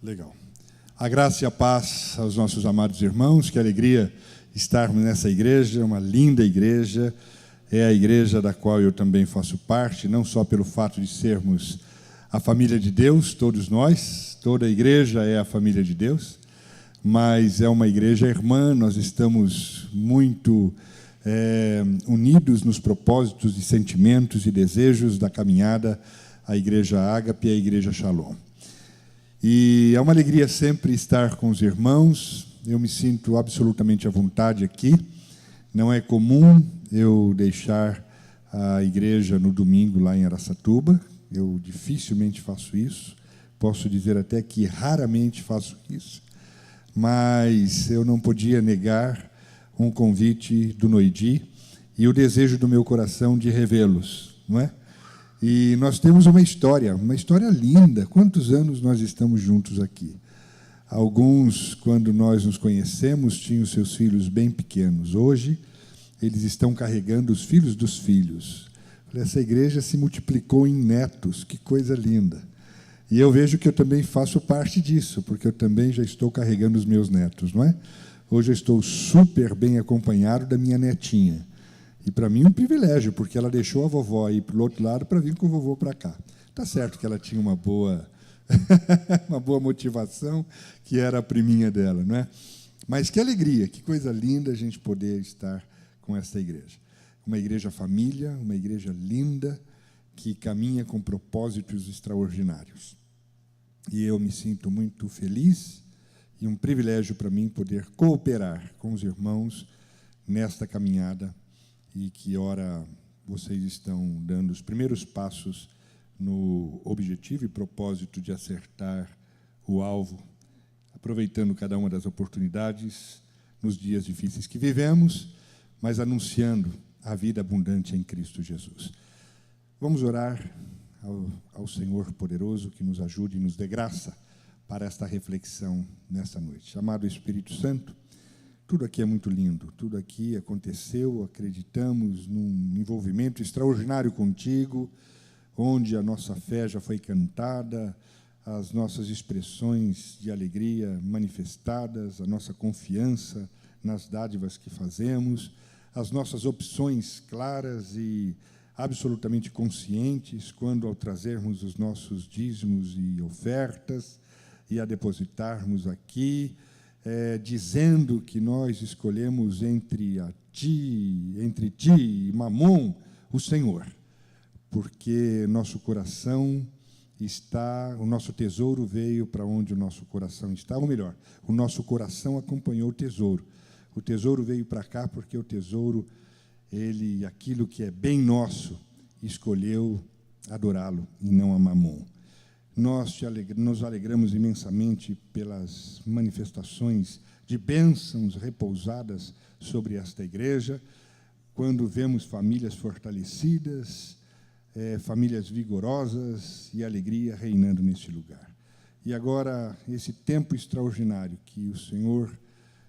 Legal. A graça e a paz aos nossos amados irmãos, que alegria estarmos nessa igreja, uma linda igreja, é a igreja da qual eu também faço parte, não só pelo fato de sermos a família de Deus, todos nós, toda a igreja é a família de Deus, mas é uma igreja irmã, nós estamos muito unidos nos propósitos e sentimentos e desejos da caminhada, a igreja Ágape e a igreja Shalom. E é uma alegria sempre estar com os irmãos, eu me sinto absolutamente à vontade aqui. Não é comum eu deixar a igreja no domingo lá em Araçatuba, eu dificilmente faço isso, posso dizer até que raramente faço isso, mas eu não podia negar um convite do Noidi e o desejo do meu coração de revê-los, não é? E nós temos uma história linda. Quantos anos nós estamos juntos aqui? Alguns, quando nós nos conhecemos, tinham seus filhos bem pequenos. Hoje, eles estão carregando os filhos dos filhos. Essa igreja se multiplicou em netos, que coisa linda. E eu vejo que eu também faço parte disso, porque eu também já estou carregando os meus netos, não é? Hoje eu estou super bem acompanhado da minha netinha. E para mim um privilégio, porque ela deixou a vovó ir para o outro lado para vir com o vovô para cá. Está certo que ela tinha uma boa motivação, que era a priminha dela, não é? Mas que alegria, que coisa linda a gente poder estar com essa igreja. Uma igreja família, uma igreja linda, que caminha com propósitos extraordinários. E eu me sinto muito feliz e um privilégio para mim poder cooperar com os irmãos nesta caminhada e que, ora, vocês estão dando os primeiros passos no objetivo e propósito de acertar o alvo, aproveitando cada uma das oportunidades nos dias difíceis que vivemos, mas anunciando a vida abundante em Cristo Jesus. Vamos orar ao Senhor poderoso que nos ajude e nos dê graça para esta reflexão nesta noite. Amado Espírito Santo, tudo aqui é muito lindo, tudo aqui aconteceu, acreditamos num envolvimento extraordinário contigo, onde a nossa fé já foi cantada, as nossas expressões de alegria manifestadas, a nossa confiança nas dádivas que fazemos, as nossas opções claras e absolutamente conscientes quando, ao trazermos os nossos dízimos e ofertas e a depositarmos aqui, dizendo que nós escolhemos entre ti e Mamon, o Senhor, porque nosso coração está, o nosso tesouro veio para onde o nosso coração está, ou melhor, o nosso coração acompanhou o tesouro veio para cá porque o tesouro, aquilo que é bem nosso, escolheu adorá-lo e não a Mamon. Nós nos alegramos imensamente pelas manifestações de bênçãos repousadas sobre esta igreja, quando vemos famílias fortalecidas, famílias vigorosas e alegria reinando neste lugar. E agora, esse tempo extraordinário que o Senhor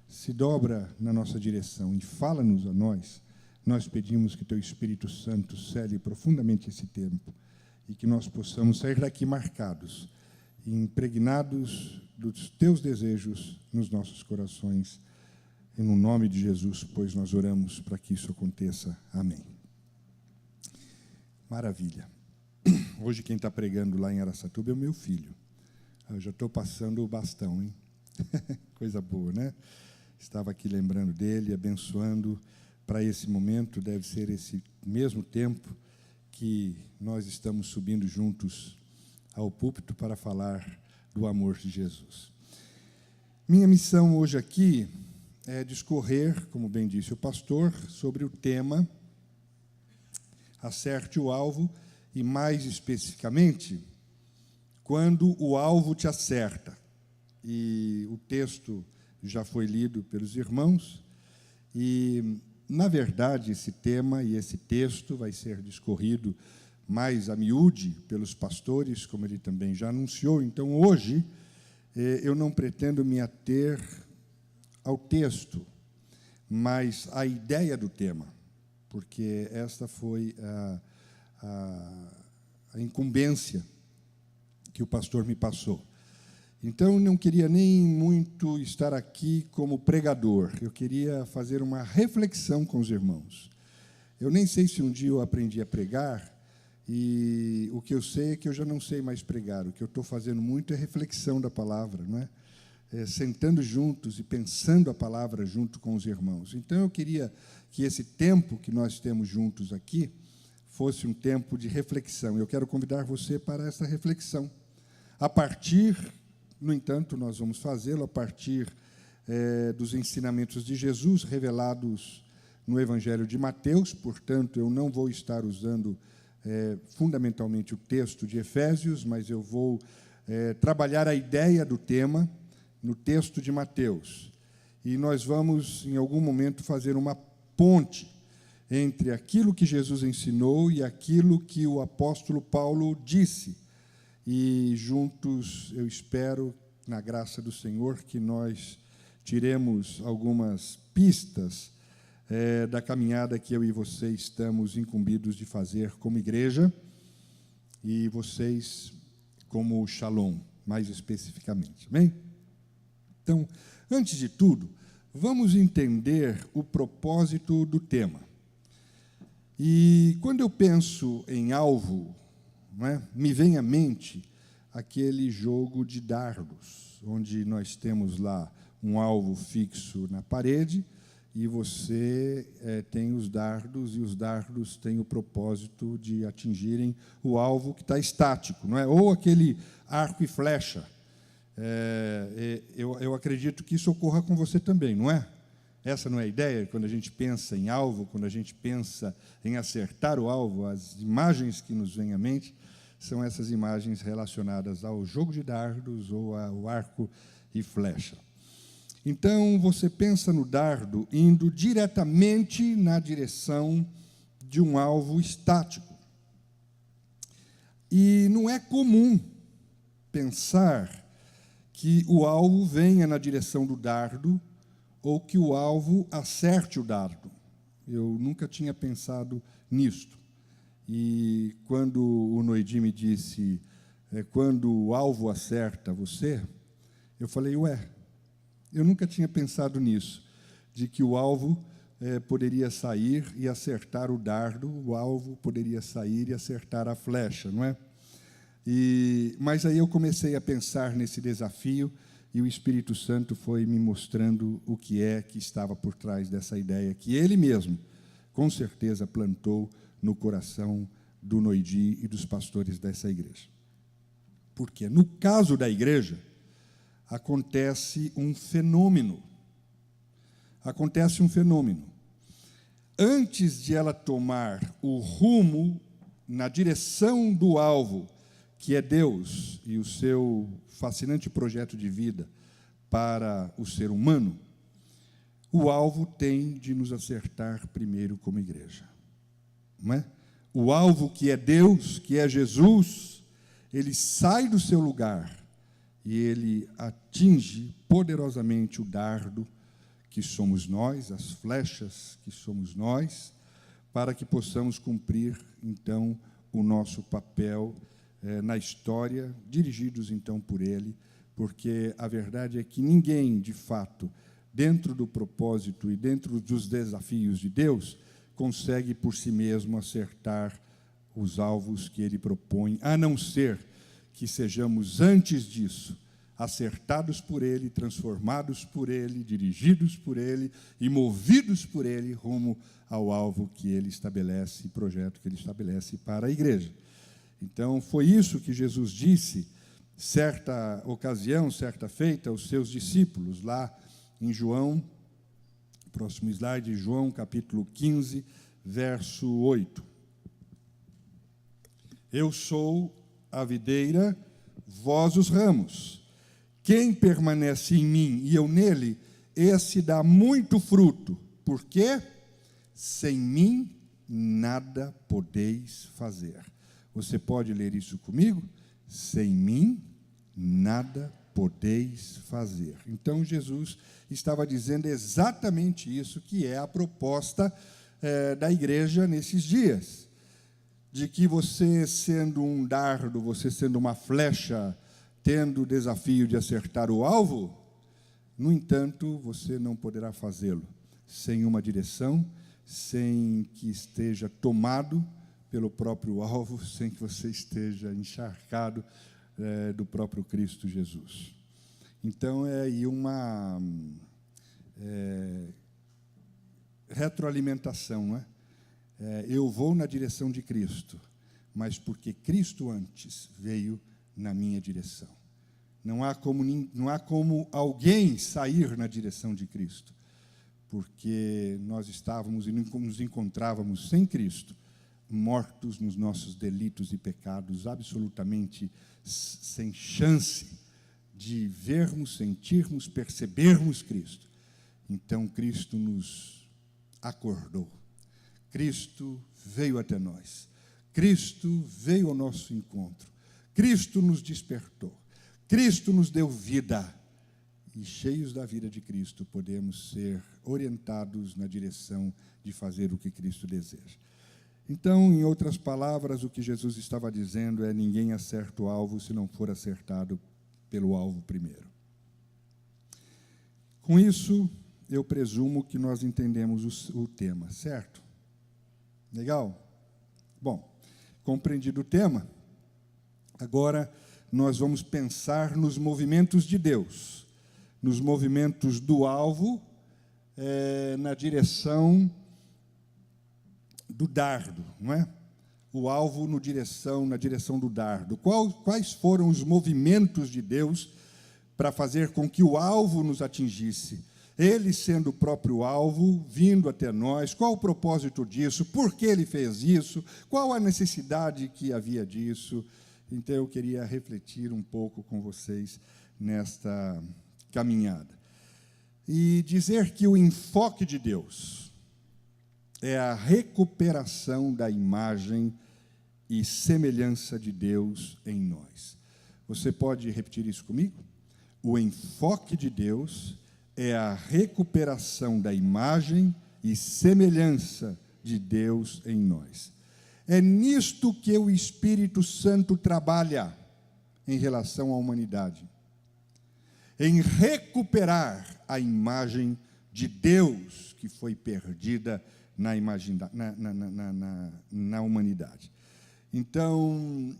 se dobra na nossa direção e fala-nos a nós, nós pedimos que Teu Espírito Santo cele profundamente esse tempo, e que nós possamos sair daqui marcados, impregnados dos Teus desejos nos nossos corações, e no nome de Jesus, pois nós oramos para que isso aconteça. Amém. Maravilha. Hoje quem está pregando lá em Araçatuba é o meu filho. Eu já estou passando o bastão, hein? Coisa boa, né? Estava aqui lembrando dele, abençoando para esse momento, deve ser esse mesmo tempo que nós estamos subindo juntos ao púlpito para falar do amor de Jesus. Minha missão hoje aqui é discorrer, como bem disse o pastor, sobre o tema Acerte o alvo, e mais especificamente, quando o alvo te acerta. E o texto já foi lido pelos irmãos, e na verdade, esse tema e esse texto vai ser discorrido mais a miúde pelos pastores, como ele também já anunciou. Então, hoje, eu não pretendo me ater ao texto, mas à ideia do tema, porque esta foi a incumbência que o pastor me passou. Então, eu não queria nem muito estar aqui como pregador, eu queria fazer uma reflexão com os irmãos. Eu nem sei se um dia eu aprendi a pregar, e o que eu sei é que eu já não sei mais pregar. O que eu estou fazendo muito é reflexão da palavra, não é? Sentando juntos e pensando a palavra junto com os irmãos. Então, eu queria que esse tempo que nós temos juntos aqui fosse um tempo de reflexão. Eu quero convidar você para essa reflexão. A partir, no entanto, nós vamos fazê-lo a partir dos ensinamentos de Jesus revelados no Evangelho de Mateus. Portanto, eu não vou estar usando fundamentalmente o texto de Efésios, mas eu vou trabalhar a ideia do tema no texto de Mateus. E nós vamos, em algum momento, fazer uma ponte entre aquilo que Jesus ensinou e aquilo que o apóstolo Paulo disse. E juntos, eu espero, na graça do Senhor, que nós tiremos algumas pistas da caminhada que eu e você estamos incumbidos de fazer como igreja, e vocês como Shalom, mais especificamente. Amém? Então, antes de tudo, vamos entender o propósito do tema. E quando eu penso em alvo, não é, me vem à mente aquele jogo de dardos, onde nós temos lá um alvo fixo na parede, e você tem os dardos, e os dardos têm o propósito de atingirem o alvo que está estático, não é? Ou aquele arco e flecha. Eu acredito que isso ocorra com você também, não é? Essa não é a ideia? Quando a gente pensa em alvo, quando a gente pensa em acertar o alvo, as imagens que nos vêm à mente são essas imagens relacionadas ao jogo de dardos ou ao arco e flecha. Então, você pensa no dardo indo diretamente na direção de um alvo estático. E não é comum pensar que o alvo venha na direção do dardo ou que o alvo acerte o dardo. Eu nunca tinha pensado nisto. E quando o Noidi me disse, quando o alvo acerta você, eu falei, eu nunca tinha pensado nisso, de que o alvo poderia sair e acertar o dardo, o alvo poderia sair e acertar a flecha, não é? Mas aí eu comecei a pensar nesse desafio, e o Espírito Santo foi me mostrando o que estava por trás dessa ideia, que ele mesmo, com certeza, plantou no coração do Noidi e dos pastores dessa igreja. Porque, no caso da igreja, acontece um fenômeno. Acontece um fenômeno. Antes de ela tomar o rumo na direção do alvo, que é Deus e o seu fascinante projeto de vida para o ser humano, o alvo tem de nos acertar primeiro como igreja. Não é? O alvo que é Deus, que é Jesus, ele sai do seu lugar e ele atinge poderosamente o dardo que somos nós, as flechas que somos nós, para que possamos cumprir, então, o nosso papel na história, dirigidos, então, por ele, porque a verdade é que ninguém, de fato, dentro do propósito e dentro dos desafios de Deus, consegue por si mesmo acertar os alvos que ele propõe, a não ser que sejamos, antes disso, acertados por ele, transformados por ele, dirigidos por ele e movidos por ele rumo ao alvo que ele estabelece, projeto que ele estabelece para a igreja. Então, foi isso que Jesus disse, certa ocasião, certa feita, aos seus discípulos, lá em João, próximo slide, João, capítulo 15, verso 8. Eu sou a videira, vós os ramos. Quem permanece em mim e eu nele, esse dá muito fruto, porque sem mim nada podeis fazer. Você pode ler isso comigo? Sem mim nada podeis fazer. Então, Jesus estava dizendo exatamente isso, que é a proposta da igreja nesses dias, de que você, sendo um dardo, você sendo uma flecha, tendo o desafio de acertar o alvo, no entanto, você não poderá fazê-lo sem uma direção, sem que esteja tomado pelo próprio alvo, sem que você esteja encharcado do próprio Cristo Jesus. Então, é aí uma retroalimentação, não é? Eu vou na direção de Cristo, mas porque Cristo antes veio na minha direção. Não há como alguém sair na direção de Cristo, porque nós estávamos e nos encontrávamos sem Cristo, mortos nos nossos delitos e pecados, absolutamente sem chance de vermos, sentirmos, percebermos Cristo. Então, Cristo nos acordou. Cristo veio até nós. Cristo veio ao nosso encontro. Cristo nos despertou. Cristo nos deu vida. E, cheios da vida de Cristo, podemos ser orientados na direção de fazer o que Cristo deseja. Então, em outras palavras, o que Jesus estava dizendo é: ninguém acerta o alvo se não for acertado pelo alvo primeiro. Com isso, eu presumo que nós entendemos o tema, certo? Legal? Bom, compreendido o tema, agora nós vamos pensar nos movimentos de Deus, nos movimentos do alvo, na direção do dardo, não é? O alvo na direção do dardo. Quais foram os movimentos de Deus para fazer com que o alvo nos atingisse? Ele sendo o próprio alvo, vindo até nós, qual o propósito disso? Por que ele fez isso? Qual a necessidade que havia disso? Então, eu queria refletir um pouco com vocês nesta caminhada. E dizer que o enfoque de Deus é a recuperação da imagem e semelhança de Deus em nós. Você pode repetir isso comigo? O enfoque de Deus é a recuperação da imagem e semelhança de Deus em nós. É nisto que o Espírito Santo trabalha em relação à humanidade. Em recuperar a imagem de Deus que foi perdida na humanidade. Então,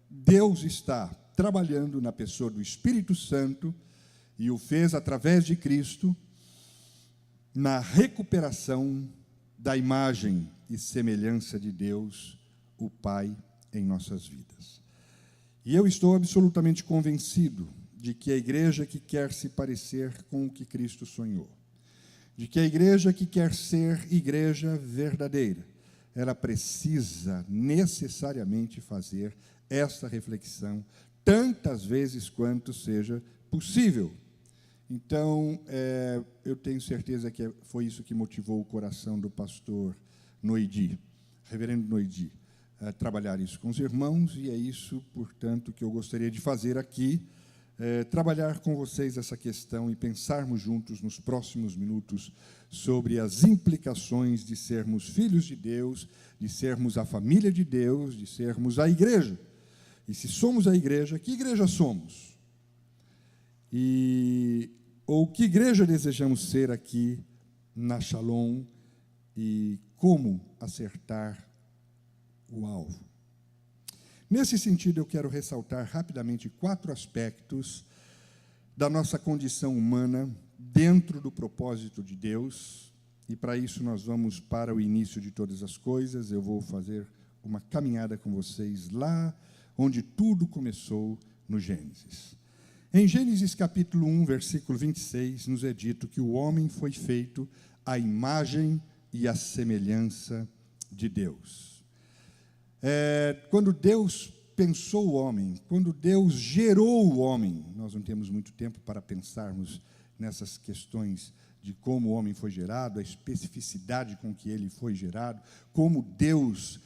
Deus está trabalhando na pessoa do Espírito Santo, e o fez através de Cristo, na recuperação da imagem e semelhança de Deus, o Pai, em nossas vidas. E eu estou absolutamente convencido de que a igreja que quer se parecer com o que Cristo sonhou, de que a igreja que quer ser igreja verdadeira, ela precisa necessariamente fazer essa reflexão tantas vezes quanto seja possível. Então, eu tenho certeza que foi isso que motivou o coração do pastor Noidi, reverendo Noidi, a trabalhar isso com os irmãos, e é isso, portanto, que eu gostaria de fazer aqui, trabalhar com vocês essa questão e pensarmos juntos nos próximos minutos sobre as implicações de sermos filhos de Deus, de sermos a família de Deus, de sermos a igreja. E se somos a igreja, que igreja somos? Ou que igreja desejamos ser aqui na Shalom, e como acertar o alvo? Nesse sentido, eu quero ressaltar rapidamente 4 aspectos da nossa condição humana dentro do propósito de Deus, e para isso nós vamos para o início de todas as coisas. Eu vou fazer uma caminhada com vocês lá onde tudo começou, no Gênesis. Em Gênesis capítulo 1, versículo 26, nos é dito que o homem foi feito à imagem e à semelhança de Deus. Quando Deus pensou o homem, quando Deus gerou o homem, nós não temos muito tempo para pensarmos nessas questões de como o homem foi gerado, a especificidade com que ele foi gerado, como Deus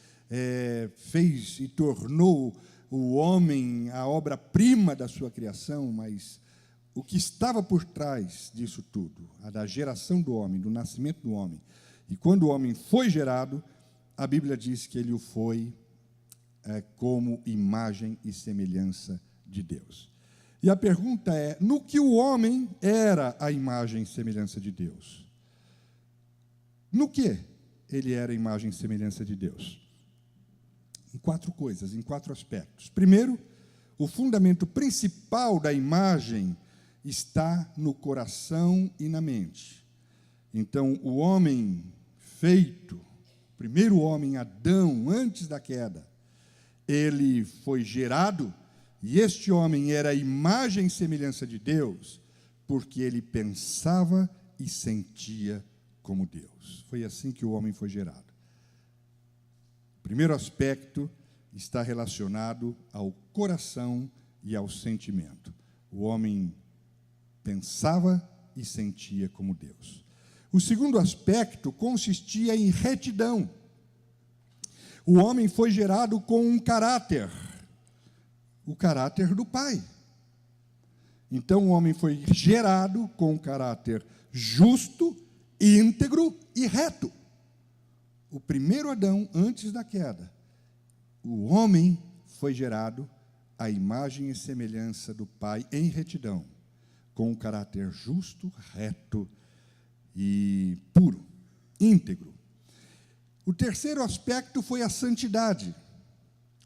fez e tornou o homem a obra-prima da sua criação, mas o que estava por trás disso tudo, a da geração do homem, do nascimento do homem, e quando o homem foi gerado, a Bíblia diz que ele o foi como imagem e semelhança de Deus. E a pergunta é: no que o homem era a imagem e semelhança de Deus? No que ele era a imagem e semelhança de Deus? Em 4 coisas, em 4 aspectos. Primeiro, o fundamento principal da imagem está no coração e na mente. Então, o homem feito, o primeiro homem, Adão, antes da queda, ele foi gerado, e este homem era a imagem e semelhança de Deus, porque ele pensava e sentia como Deus. Foi assim que o homem foi gerado. O primeiro aspecto está relacionado ao coração e ao sentimento. O homem pensava e sentia como Deus. O segundo aspecto consistia em retidão. O homem foi gerado com um caráter, o caráter do Pai. Então, o homem foi gerado com um caráter justo, íntegro e reto. O primeiro Adão, antes da queda, o homem foi gerado à imagem e semelhança do Pai em retidão, com um caráter justo, reto e puro, íntegro. O terceiro aspecto foi a santidade.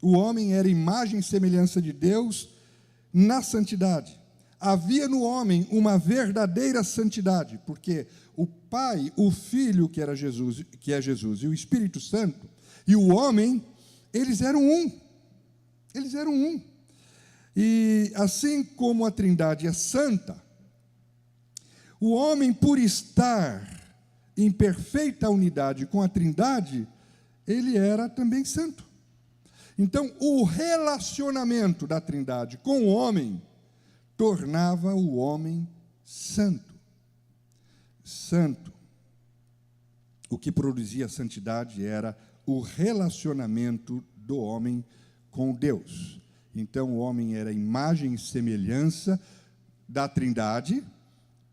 O homem era imagem e semelhança de Deus na santidade. Havia no homem uma verdadeira santidade, porque o Pai, o Filho, que é Jesus, e o Espírito Santo, e o homem, eles eram um. Eles eram um. E assim como a Trindade é santa, o homem, por estar em perfeita unidade com a Trindade, ele era também santo. Então, o relacionamento da Trindade com o homem tornava o homem santo. Santo. O que produzia a santidade era o relacionamento do homem com Deus. Então, o homem era imagem e semelhança da Trindade,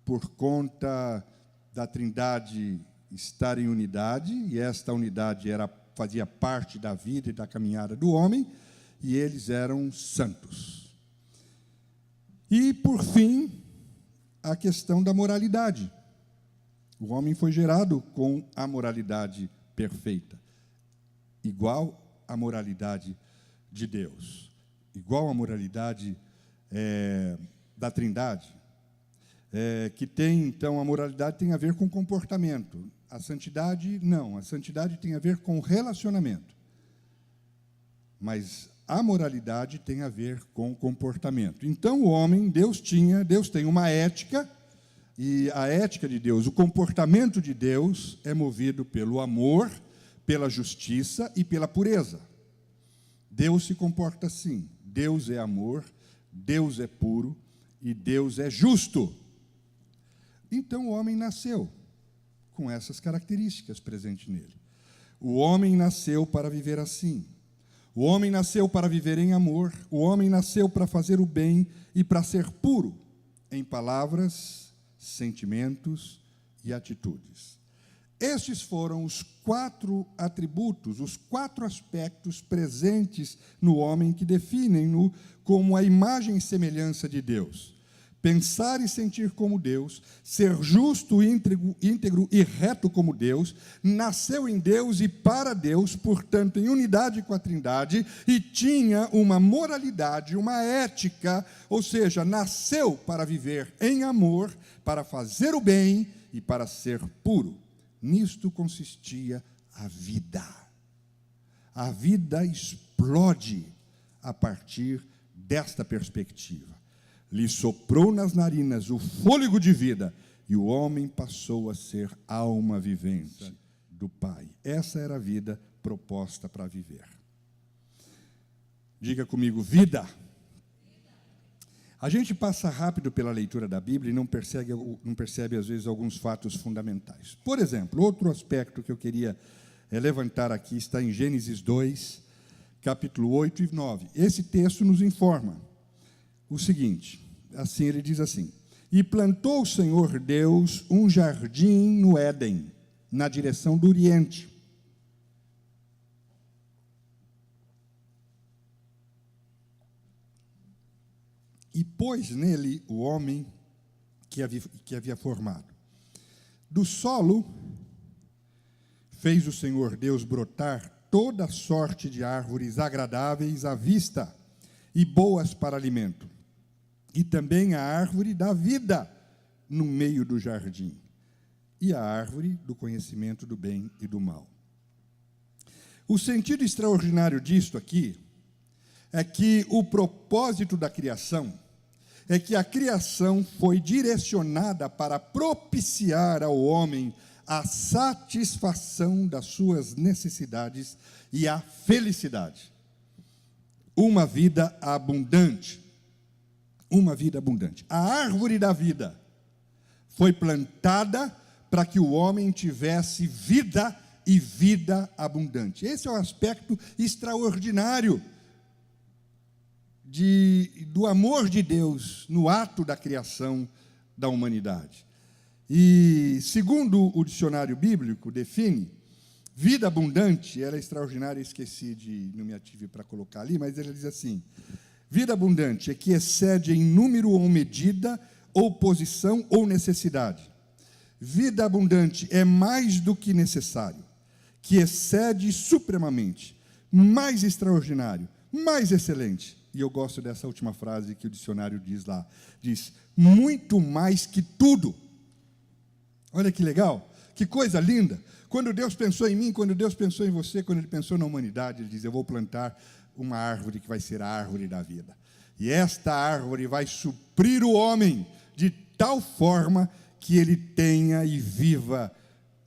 por conta da Trindade estar em unidade, e esta unidade fazia parte da vida e da caminhada do homem, e eles eram santos. E, por fim, a questão da moralidade. O homem foi gerado com a moralidade perfeita, igual à moralidade de Deus, igual à moralidade da Trindade, que tem, então, a moralidade tem a ver com comportamento. A santidade, não. A santidade tem a ver com relacionamento. Mas a moralidade tem a ver com comportamento. Então, o homem, Deus tem uma ética, e a ética de Deus, o comportamento de Deus é movido pelo amor, pela justiça e pela pureza. Deus se comporta assim. Deus é amor, Deus é puro e Deus é justo. Então, o homem nasceu com essas características presentes nele. O homem nasceu para viver assim. O homem nasceu para viver em amor. O homem nasceu para fazer o bem e para ser puro em palavras, sentimentos e atitudes. Estes foram os 4 atributos, os 4 aspectos presentes no homem que definem-no como a imagem e semelhança de Deus. Pensar e sentir como Deus, ser justo, íntegro e reto como Deus, nasceu em Deus e para Deus, portanto, em unidade com a Trindade, e tinha uma moralidade, uma ética, ou seja, nasceu para viver em amor, para fazer o bem e para ser puro. Nisto consistia a vida. A vida explode a partir desta perspectiva. Lhe soprou nas narinas o fôlego de vida, e o homem passou a ser alma vivente do Pai. Essa era a vida proposta para viver. Diga comigo, vida. A gente passa rápido pela leitura da Bíblia e não percebe, às vezes, alguns fatos fundamentais. Por exemplo, outro aspecto que eu queria levantar aqui está em Gênesis 2, capítulo 8 e 9. Esse texto nos informa o seguinte, assim ele diz assim: e plantou o Senhor Deus um jardim no Éden, na direção do Oriente. e pôs nele o homem que havia formado. Do solo fez o Senhor Deus brotar toda sorte de árvores agradáveis à vista e boas para alimento, e também a árvore da vida no meio do jardim, e a árvore do conhecimento do bem e do mal. O sentido extraordinário disto aqui é que o propósito da criação é que a criação foi direcionada para propiciar ao homem a satisfação das suas necessidades e a felicidade. Uma vida abundante. Uma vida abundante. A árvore da vida foi plantada para que o homem tivesse vida e vida abundante. Esse é o aspecto extraordinário do amor de Deus no ato da criação da humanidade. E, segundo o dicionário bíblico define, vida abundante, ela é extraordinária, não me ative para colocar ali, mas ele diz assim: vida abundante é que excede em número ou medida, ou posição ou necessidade. Vida abundante é mais do que necessário, que excede supremamente, mais extraordinário, mais excelente. E eu gosto dessa última frase que o dicionário diz lá. Diz, muito mais que tudo. Olha que legal, que coisa linda. Quando Deus pensou em mim, quando Deus pensou em você, quando Ele pensou na humanidade, Ele diz, eu vou plantar uma árvore que vai ser a árvore da vida. E esta árvore vai suprir o homem de tal forma que ele tenha e viva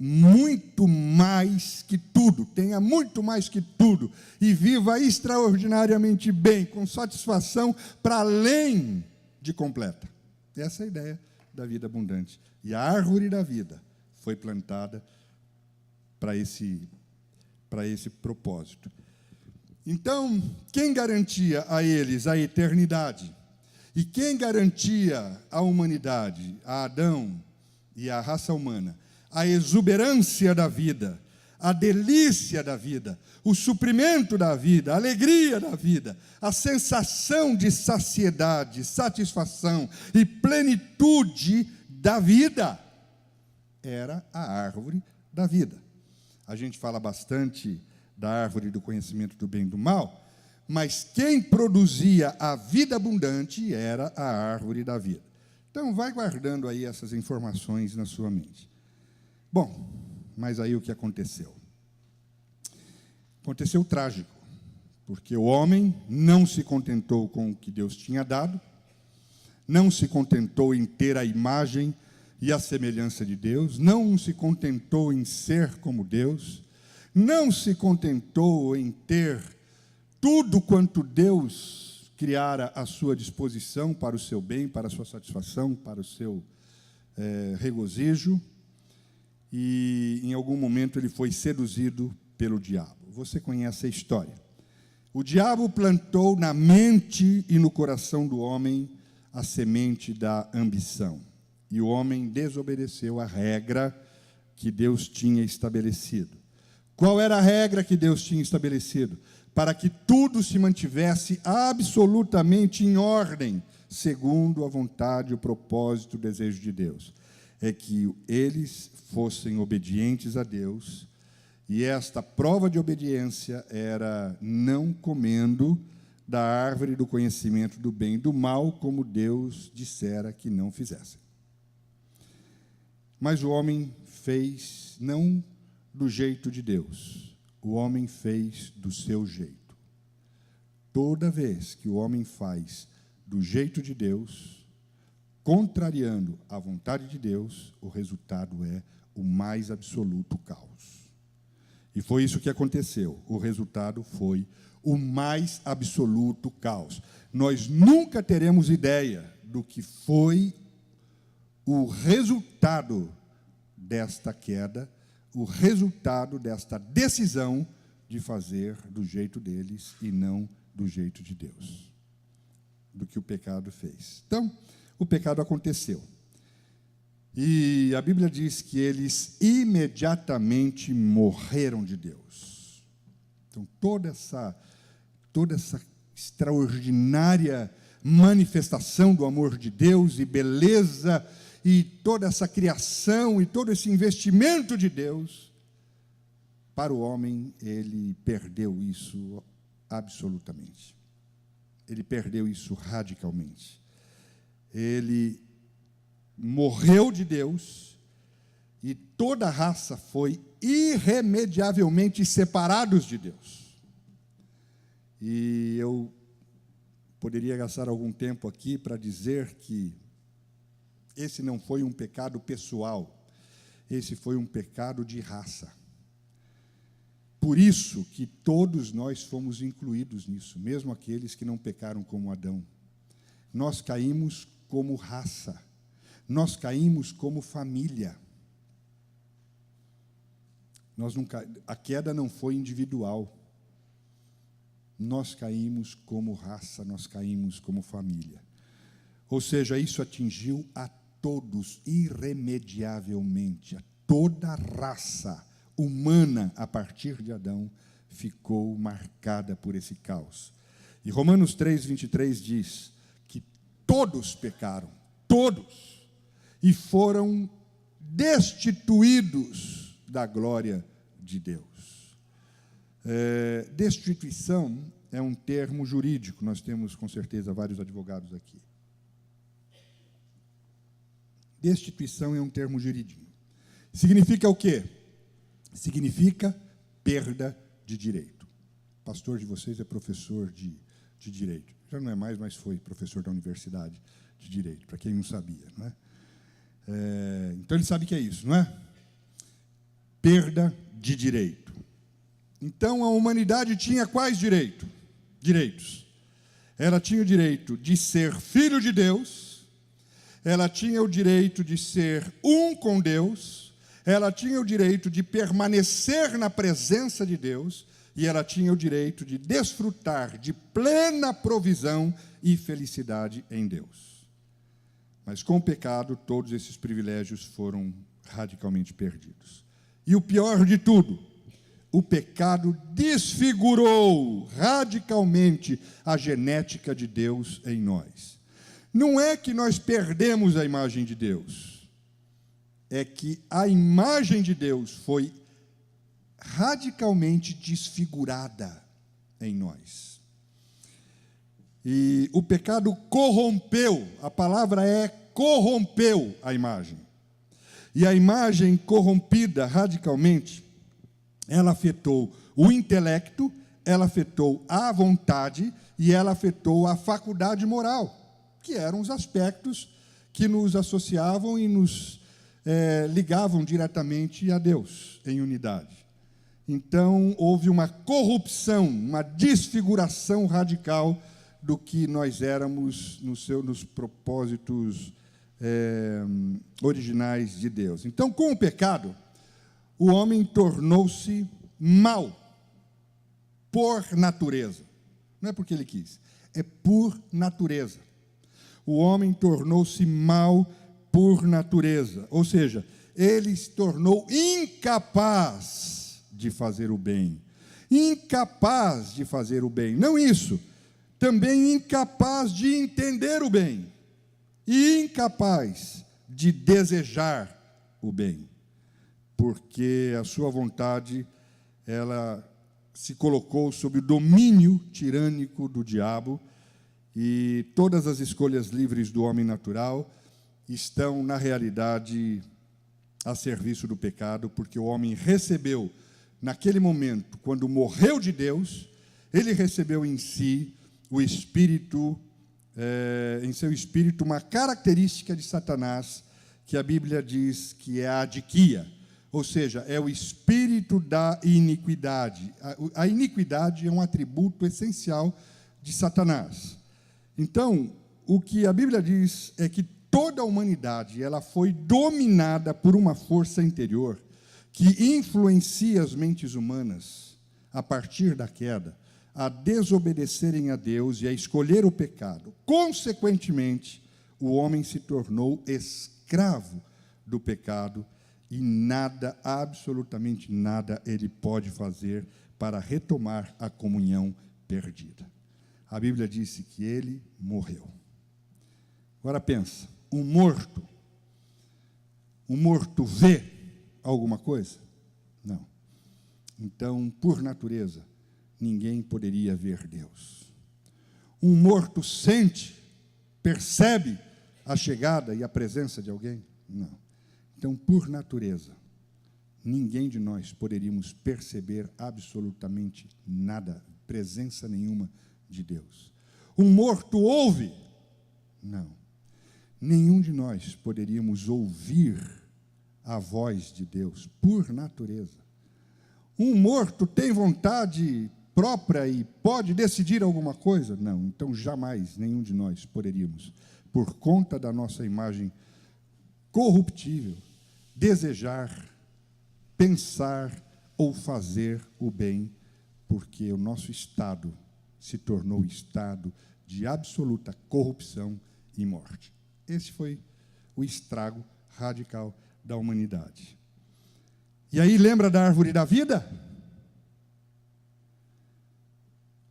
muito mais que tudo, tenha muito mais que tudo, e viva extraordinariamente bem, com satisfação para além de completa. Essa é a ideia da vida abundante. E a árvore da vida foi plantada para esse propósito. Então, quem garantia a eles a eternidade? E quem garantia à humanidade, a Adão e à raça humana, a exuberância da vida, a delícia da vida, o suprimento da vida, a alegria da vida, a sensação de saciedade, satisfação e plenitude da vida? Era a árvore da vida. A gente fala bastante da árvore do conhecimento do bem e do mal, mas quem produzia a vida abundante era a árvore da vida. Então, vai guardando aí essas informações na sua mente. Bom, mas aí o que aconteceu? Aconteceu o trágico, porque o homem não se contentou com o que Deus tinha dado, não se contentou em ter a imagem e a semelhança de Deus, não se contentou em ser como Deus, não se contentou em ter tudo quanto Deus criara à sua disposição para o seu bem, para a sua satisfação, para o seu regozijo, e em algum momento ele foi seduzido pelo diabo. Você conhece a história. O diabo plantou na mente e no coração do homem a semente da ambição, e o homem desobedeceu a regra que Deus tinha estabelecido. Qual era a regra que Deus tinha estabelecido? Para que tudo se mantivesse absolutamente em ordem, segundo a vontade, o propósito, o desejo de Deus. É que eles fossem obedientes a Deus, e esta prova de obediência era não comendo da árvore do conhecimento do bem e do mal, como Deus dissera que não fizessem. Mas o homem fez não do jeito de Deus. O homem fez do seu jeito. Toda vez que o homem faz do jeito de Deus, contrariando a vontade de Deus, o resultado é o mais absoluto caos. E foi isso que aconteceu. O resultado foi o mais absoluto caos. Nós nunca teremos ideia do que foi o resultado desta queda, o resultado desta decisão de fazer do jeito deles e não do jeito de Deus, do que o pecado fez. Então, o pecado aconteceu. E a Bíblia diz que eles imediatamente morreram de Deus. Então, toda essa extraordinária manifestação do amor de Deus e beleza e toda essa criação e todo esse investimento de Deus, para o homem, ele perdeu isso absolutamente. Ele perdeu isso radicalmente. Ele morreu de Deus e toda a raça foi irremediavelmente separados de Deus. E eu poderia gastar algum tempo aqui para dizer que esse não foi um pecado pessoal, esse foi um pecado de raça. Por isso que todos nós fomos incluídos nisso, mesmo aqueles que não pecaram como Adão. Nós caímos como raça, nós caímos como família. A queda não foi individual. Nós caímos como raça, nós caímos como família. Ou seja, isso atingiu a todos irremediavelmente, a toda a raça humana a partir de Adão ficou marcada por esse caos. E Romanos 3:23 diz que todos pecaram, todos, e foram destituídos da glória de Deus. Destituição é um termo jurídico, nós temos com certeza vários advogados aqui. Destituição é um termo jurídico. Significa o quê? Significa perda de direito. O pastor de vocês é professor de direito. Já não é mais, mas foi professor da universidade de direito, para quem não sabia, não é? Então ele sabe que é isso, não é? Perda de direito. Então a humanidade tinha quais direitos? Ela tinha o direito de ser filho de Deus, ela tinha o direito de ser um com Deus, ela tinha o direito de permanecer na presença de Deus, e ela tinha o direito de desfrutar de plena provisão e felicidade em Deus. Mas com o pecado, todos esses privilégios foram radicalmente perdidos. E o pior de tudo, o pecado desfigurou radicalmente a genética de Deus em nós. Não é que nós perdemos a imagem de Deus, é que a imagem de Deus foi radicalmente desfigurada em nós. E o pecado corrompeu, a palavra é corrompeu a imagem. E a imagem corrompida radicalmente, ela afetou o intelecto, ela afetou a vontade e ela afetou a faculdade moral, que eram os aspectos que nos associavam e nos ligavam diretamente a Deus, em unidade. Então, houve uma corrupção, uma desfiguração radical do que nós éramos nos propósitos originais de Deus. Então, com o pecado, o homem tornou-se mau, por natureza. Não é porque ele quis, é por natureza. O homem tornou-se mau por natureza, ou seja, ele se tornou incapaz de fazer o bem. Incapaz de fazer o bem. Não isso, também incapaz de entender o bem. E incapaz de desejar o bem. Porque a sua vontade, ela se colocou sob o domínio tirânico do diabo, e todas as escolhas livres do homem natural estão, na realidade, a serviço do pecado, porque o homem recebeu, naquele momento, quando morreu de Deus, ele recebeu em si o espírito, em seu espírito, uma característica de Satanás, que a Bíblia diz que é a adiquia, ou seja, é o espírito da iniquidade. A iniquidade é um atributo essencial de Satanás. Então, o que a Bíblia diz é que toda a humanidade ela foi dominada por uma força interior que influencia as mentes humanas, a partir da queda, a desobedecerem a Deus e a escolher o pecado. Consequentemente, o homem se tornou escravo do pecado e nada, absolutamente nada, ele pode fazer para retomar a comunhão perdida. a Bíblia disse que ele morreu. Agora pensa, um morto vê alguma coisa? Não. Então, por natureza, ninguém poderia ver Deus. Um morto sente, percebe a chegada e a presença de alguém? Não. Então, por natureza, ninguém de nós poderíamos perceber absolutamente nada, presença nenhuma de Deus. Um morto ouve? Não. Nenhum de nós poderíamos ouvir a voz de Deus, por natureza. Um morto tem vontade própria e pode decidir alguma coisa? Não. Então, jamais nenhum de nós poderíamos, por conta da nossa imagem corruptível, desejar, pensar ou fazer o bem, porque o nosso estado se tornou estado de absoluta corrupção e morte. Esse foi o estrago radical da humanidade. E aí, lembra da árvore da vida?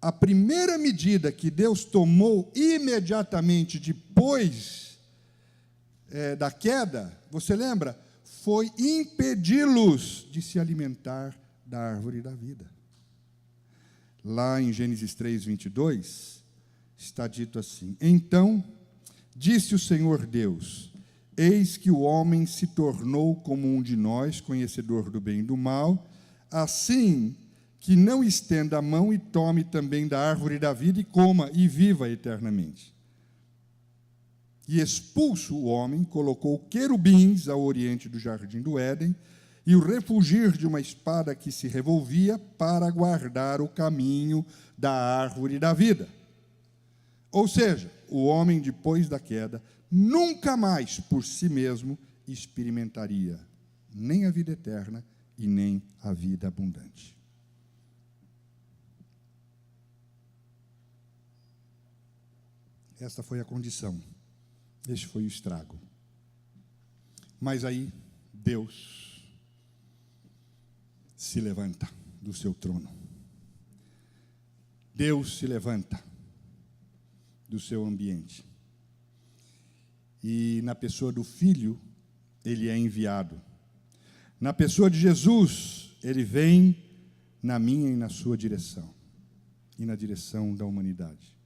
A primeira medida que Deus tomou imediatamente depois da queda, você lembra? Foi impedi-los de se alimentar da árvore da vida. Lá em Gênesis 3, 22, está dito assim: Então, disse o Senhor Deus, eis que o homem se tornou como um de nós, conhecedor do bem e do mal, assim que não estenda a mão e tome também da árvore da vida e coma e viva eternamente. E expulso o homem, colocou querubins ao oriente do jardim do Éden, e o refulgir de uma espada que se revolvia para guardar o caminho da árvore da vida. Ou seja, o homem, depois da queda, nunca mais por si mesmo experimentaria nem a vida eterna e nem a vida abundante. Esta foi a condição. Este foi o estrago. Mas aí, Deus se levanta do seu trono. Deus se levanta do seu ambiente. E na pessoa do Filho, ele é enviado. Na pessoa de Jesus, ele vem na minha e na sua direção. E na direção da humanidade.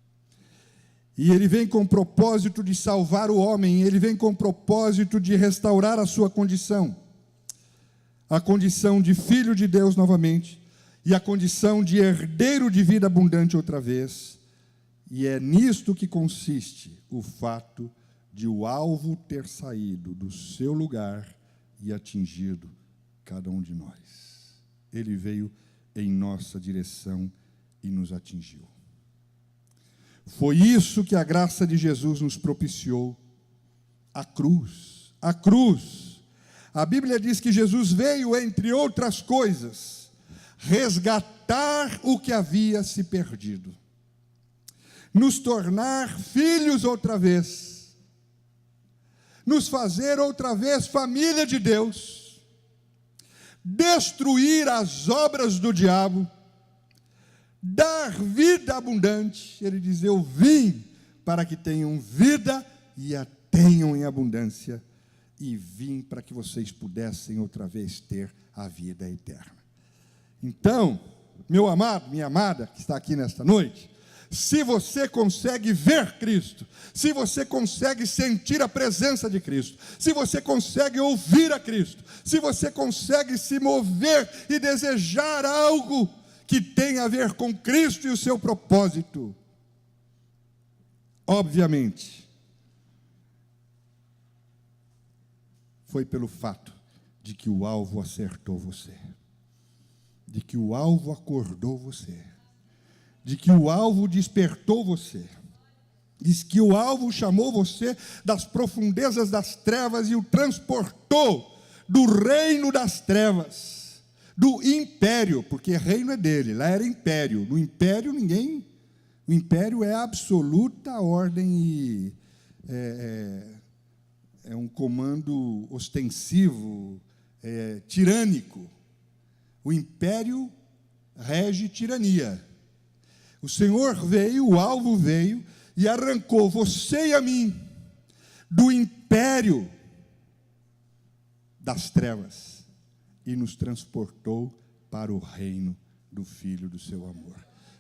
E ele vem com o propósito de salvar o homem, ele vem com o propósito de restaurar a sua condição. A condição de filho de Deus novamente, e a condição de herdeiro de vida abundante outra vez. E é nisto que consiste o fato de o alvo ter saído do seu lugar e atingido cada um de nós. Ele veio em nossa direção e nos atingiu. Foi isso que a graça de Jesus nos propiciou, a cruz. A cruz. A Bíblia diz que Jesus veio, entre outras coisas, resgatar o que havia se perdido, nos tornar filhos outra vez, nos fazer outra vez família de Deus, destruir as obras do diabo, dar vida abundante. Ele diz: eu vim para que tenham vida e a tenham em abundância, e vim para que vocês pudessem outra vez ter a vida eterna. Então, meu amado, minha amada, que está aqui nesta noite, se você consegue ver Cristo, se você consegue sentir a presença de Cristo, se você consegue ouvir a Cristo, se você consegue se mover e desejar algo que tem a ver com Cristo e o seu propósito, obviamente, foi pelo fato de que o alvo acertou você, de que o alvo acordou você, de que o alvo despertou você, diz que o alvo chamou você das profundezas das trevas e o transportou do reino das trevas, do império, porque reino é dele, lá era império. No império o império é absoluta ordem e é um comando ostensivo, tirânico. O império rege tirania. O Senhor veio, o alvo veio, e arrancou você e a mim do império das trevas e nos transportou para o reino do Filho do seu amor.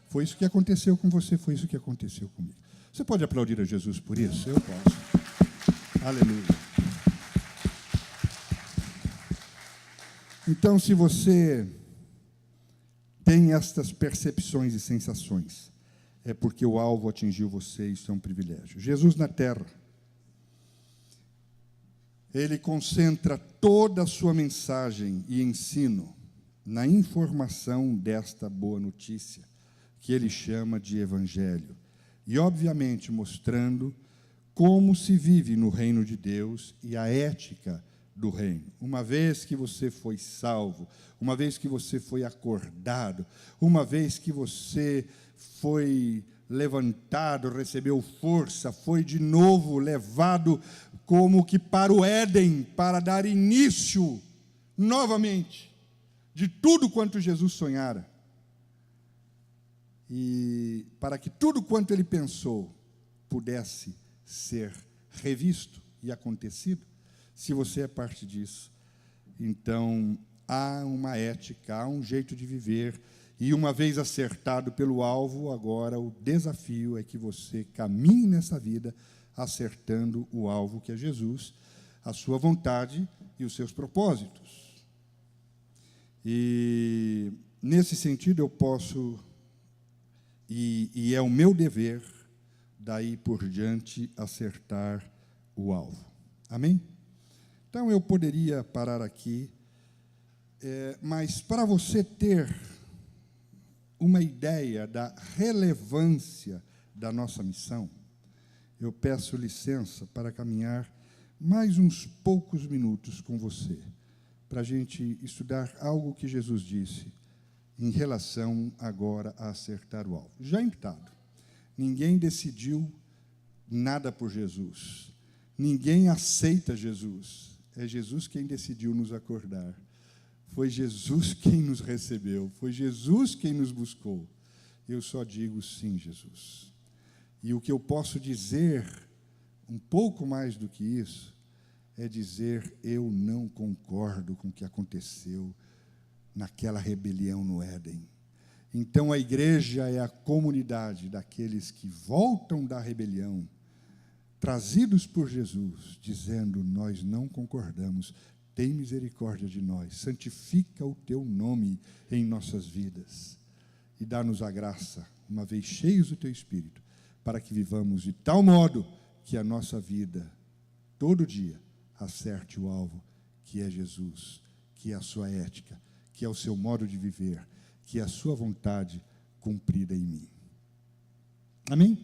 Foi isso que aconteceu com você, foi isso que aconteceu comigo. Você pode aplaudir a Jesus por isso? Eu posso. Aleluia. Então, se você tem estas percepções e sensações, é porque o alvo atingiu você, isso é um privilégio. Jesus na terra, ele concentra toda a sua mensagem e ensino na informação desta boa notícia, que ele chama de evangelho. E, obviamente, mostrando como se vive no reino de Deus e a ética do reino. Uma vez que você foi salvo, uma vez que você foi acordado, uma vez que você foi levantado, recebeu força, foi de novo levado como que para o Éden, para dar início novamente de tudo quanto Jesus sonhara. E para que tudo quanto ele pensou pudesse ser revisto e acontecido, se você é parte disso, então há uma ética, há um jeito de viver, e uma vez acertado pelo alvo, agora o desafio é que você caminhe nessa vida acertando o alvo que é Jesus, a sua vontade e os seus propósitos. E nesse sentido eu posso, e é o meu dever, daí por diante, acertar o alvo. Amém? Então, eu poderia parar aqui, mas para você ter uma ideia da relevância da nossa missão, eu peço licença para caminhar mais uns poucos minutos com você, para a gente estudar algo que Jesus disse em relação agora a acertar o alvo. Já imputado, ninguém decidiu nada por Jesus, ninguém aceita Jesus. É Jesus quem decidiu nos acordar. Foi Jesus quem nos recebeu. Foi Jesus quem nos buscou. Eu só digo sim, Jesus. E o que eu posso dizer, um pouco mais do que isso, é dizer: eu não concordo com o que aconteceu naquela rebelião no Éden. Então, a igreja é a comunidade daqueles que voltam da rebelião, trazidos por Jesus, dizendo: nós não concordamos, tem misericórdia de nós, santifica o teu nome em nossas vidas e dá-nos a graça, uma vez cheios do teu Espírito, para que vivamos de tal modo que a nossa vida, todo dia, acerte o alvo, que é Jesus, que é a sua ética, que é o seu modo de viver, que é a sua vontade cumprida em mim. Amém?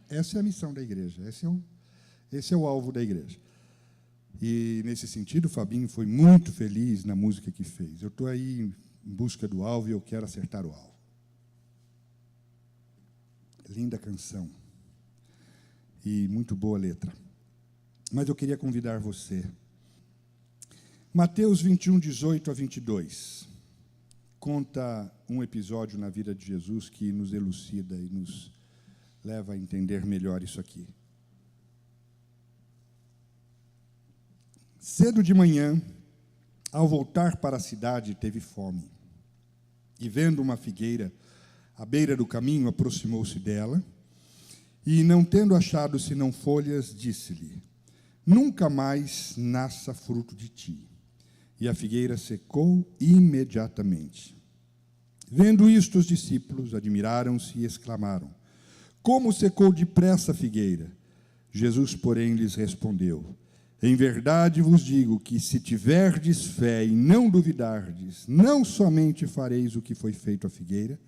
Essa é a missão da igreja, esse é o alvo da igreja. E, nesse sentido, o Fabinho foi muito feliz na música que fez. Eu estou aí em busca do alvo e eu quero acertar o alvo. Linda canção. E muito boa letra. Mas eu queria convidar você. Mateus 21, 18 a 22. Conta um episódio na vida de Jesus que nos elucida e nos leva a entender melhor isso aqui. Cedo de manhã, ao voltar para a cidade, teve fome. E, vendo uma figueira à beira do caminho, aproximou-se dela, e, não tendo achado senão folhas, disse-lhe: nunca mais nasça fruto de ti. E a figueira secou imediatamente. Vendo isto, os discípulos admiraram-se e exclamaram: como secou depressa a figueira? Jesus, porém, lhes respondeu: em verdade vos digo que, se tiverdes fé e não duvidardes, não somente fareis o que foi feito à figueira,